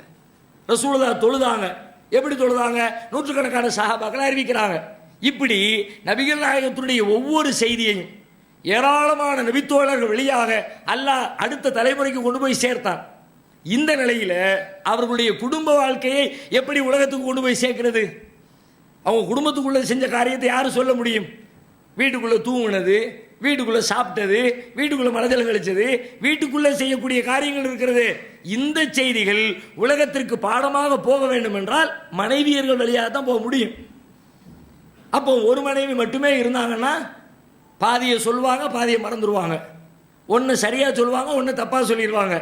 ரசூலுல்லாஹ் தொழுதாங்க. எப்படி தொழுதாங்க? நூற்றுக்கணக்கான சஹாபாக்கள் அறிவிக்கிறாங்க. இப்படி நபிகள் நாயகத்தினுடைய ஒவ்வொரு செய்தியையும் ஏராளமான நபித்தோழர்கள் வழியாக அல்லாஹ் அடுத்த தலைமுறைக்கு கொண்டு போய் சேர்த்தான். இந்த நிலையில அவர்களுடைய குடும்ப வாழ்க்கையை எப்படி உலகத்துக்கு கொண்டு போய் சேர்க்கிறது? அவங்க குடும்பத்துக்குள்ள செஞ்ச காரியத்தை யாரும் சொல்ல முடியும்? வீட்டுக்குள்ள தூங்குனது, வீட்டுக்குள்ள சாப்பிட்டது, வீட்டுக்குள்ள மனதில் கழிச்சது, வீட்டுக்குள்ள செய்யக்கூடிய காரியங்கள் இருக்கிறது. இந்த செய்திகள் உலகத்திற்கு பாடமாக போக வேண்டும் என்றால் மனைவியர்கள் வழியாக தான் போக முடியும். அப்போ ஒரு மனைவி மட்டுமே இருந்தாங்கன்னா பாதியை சொல்லுவாங்க, பாதியை மறந்துடுவாங்க. ஒன்று சரியாக சொல்லுவாங்க, ஒன்று தப்பாக சொல்லிடுவாங்க.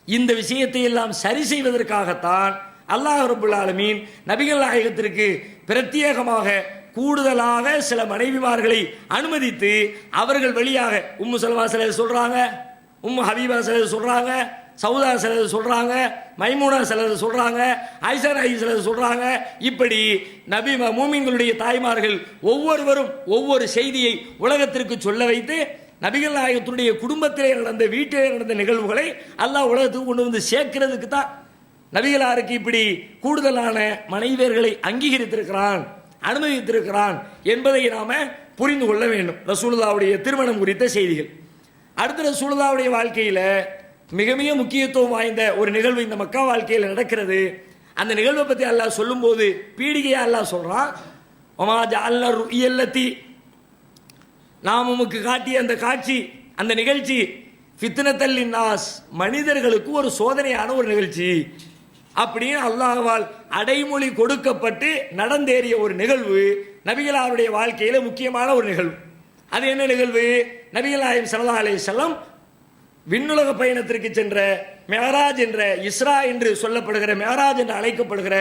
இந்த விஷயத்தை எல்லாம் சரி செய்வதற்காகத்தான் அல்லாஹ் ரப்புல் ஆலமீன் நபிகள் நாயகத்திற்கு பிரத்யேகமாக கூடுதலாக சில மனைவிமார்களை அனுமதித்து அவர்கள் வழியாக உம்மு சலமா சிலர் சொல்றாங்க, உம்மு ஹபீபா சிலர் சொல்றாங்க, சவுதா சிலர் சொல்றாங்க, மைமூனா சிலர் சொல்றாங்க, ஐஷா நாயகி சிலர் சொல்றாங்க. இப்படி நபி மூமின்களுடைய தாய்மார்கள் ஒவ்வொருவரும் ஒவ்வொரு செய்தியை உலகத்திற்கு சொல்ல வைத்து நபிகள் நாயகத்தினுடைய குடும்பத்திலே நடந்த, வீட்டிலே நடந்த நிகழ்வுகளை அல்லாஹ் உலகத்துக்கு கொண்டு வந்து சேர்க்கிறதுக்கு தான் நபிகளாருக்கு இப்படி கூடுதலான மனைவியர்களை அங்கீகரித்திருக்கிறான், அனுமதித்திருக்கிறான் என்பதை நாம புரிந்து கொள்ள வேண்டும். ரசூலுல்லாஹ்வுடைய திருமணம் குறித்த செய்திகள். அடுத்த ரசூலுல்லாஹ்வுடைய வாழ்க்கையில மிக மிக முக்கியத்துவம் வாய்ந்த ஒரு நிகழ்வு இந்த மக்கா வாழ்க்கையில் நடக்கிறது. அந்த நிகழ்வை பற்றி அல்லாஹ் சொல்லும்போது பீடிகையா அல்லாஹ் சொல்றான், ஒமா ஜஅல்னா ருயல்லதி, நாம் உமக்கு காட்டிய அந்த காட்சி, அந்த நிகழ்ச்சி ஃபித்னத்தல் லின்னாஸ், மனிதர்களுக்கு ஒரு சோதனையான ஒரு நிகழ்ச்சி அப்படின்னு அல்லாஹ்வால் அடைமொழி கொடுக்கப்பட்டு நடந்தேறிய ஒரு நிகழ்வு நபிகளாருடைய வாழ்க்கையில முக்கியமான ஒரு நிகழ்வு. அது என்ன நிகழ்வு? நபிகள் நாயகம் ஸல்லல்லாஹு அலைஹி வஸல்லம் விண்ணுலக பயணத்திற்கு சென்ற மெஹராஜ் என்ற, இஸ்ரா என்று சொல்லப்படுகிற மெஹராஜ் என்று அழைக்கப்படுகிற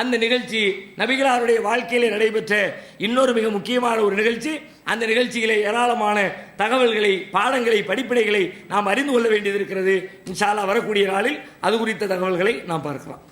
அந்த நிகழ்ச்சி நபிகளாருடைய வாழ்க்கையிலே நடைபெற்ற இன்னொரு மிக முக்கியமான ஒரு நிகழ்ச்சி. அந்த நிகழ்ச்சியிலே ஏராளமான தகவல்களை, பாடங்களை, படிப்பினைகளை நாம் அறிந்து கொள்ள வேண்டியது இருக்கிறது. இன்ஷா அல்லாஹ் வரக்கூடிய நாளில் அது குறித்த தகவல்களை நாம் பார்க்கலாம்.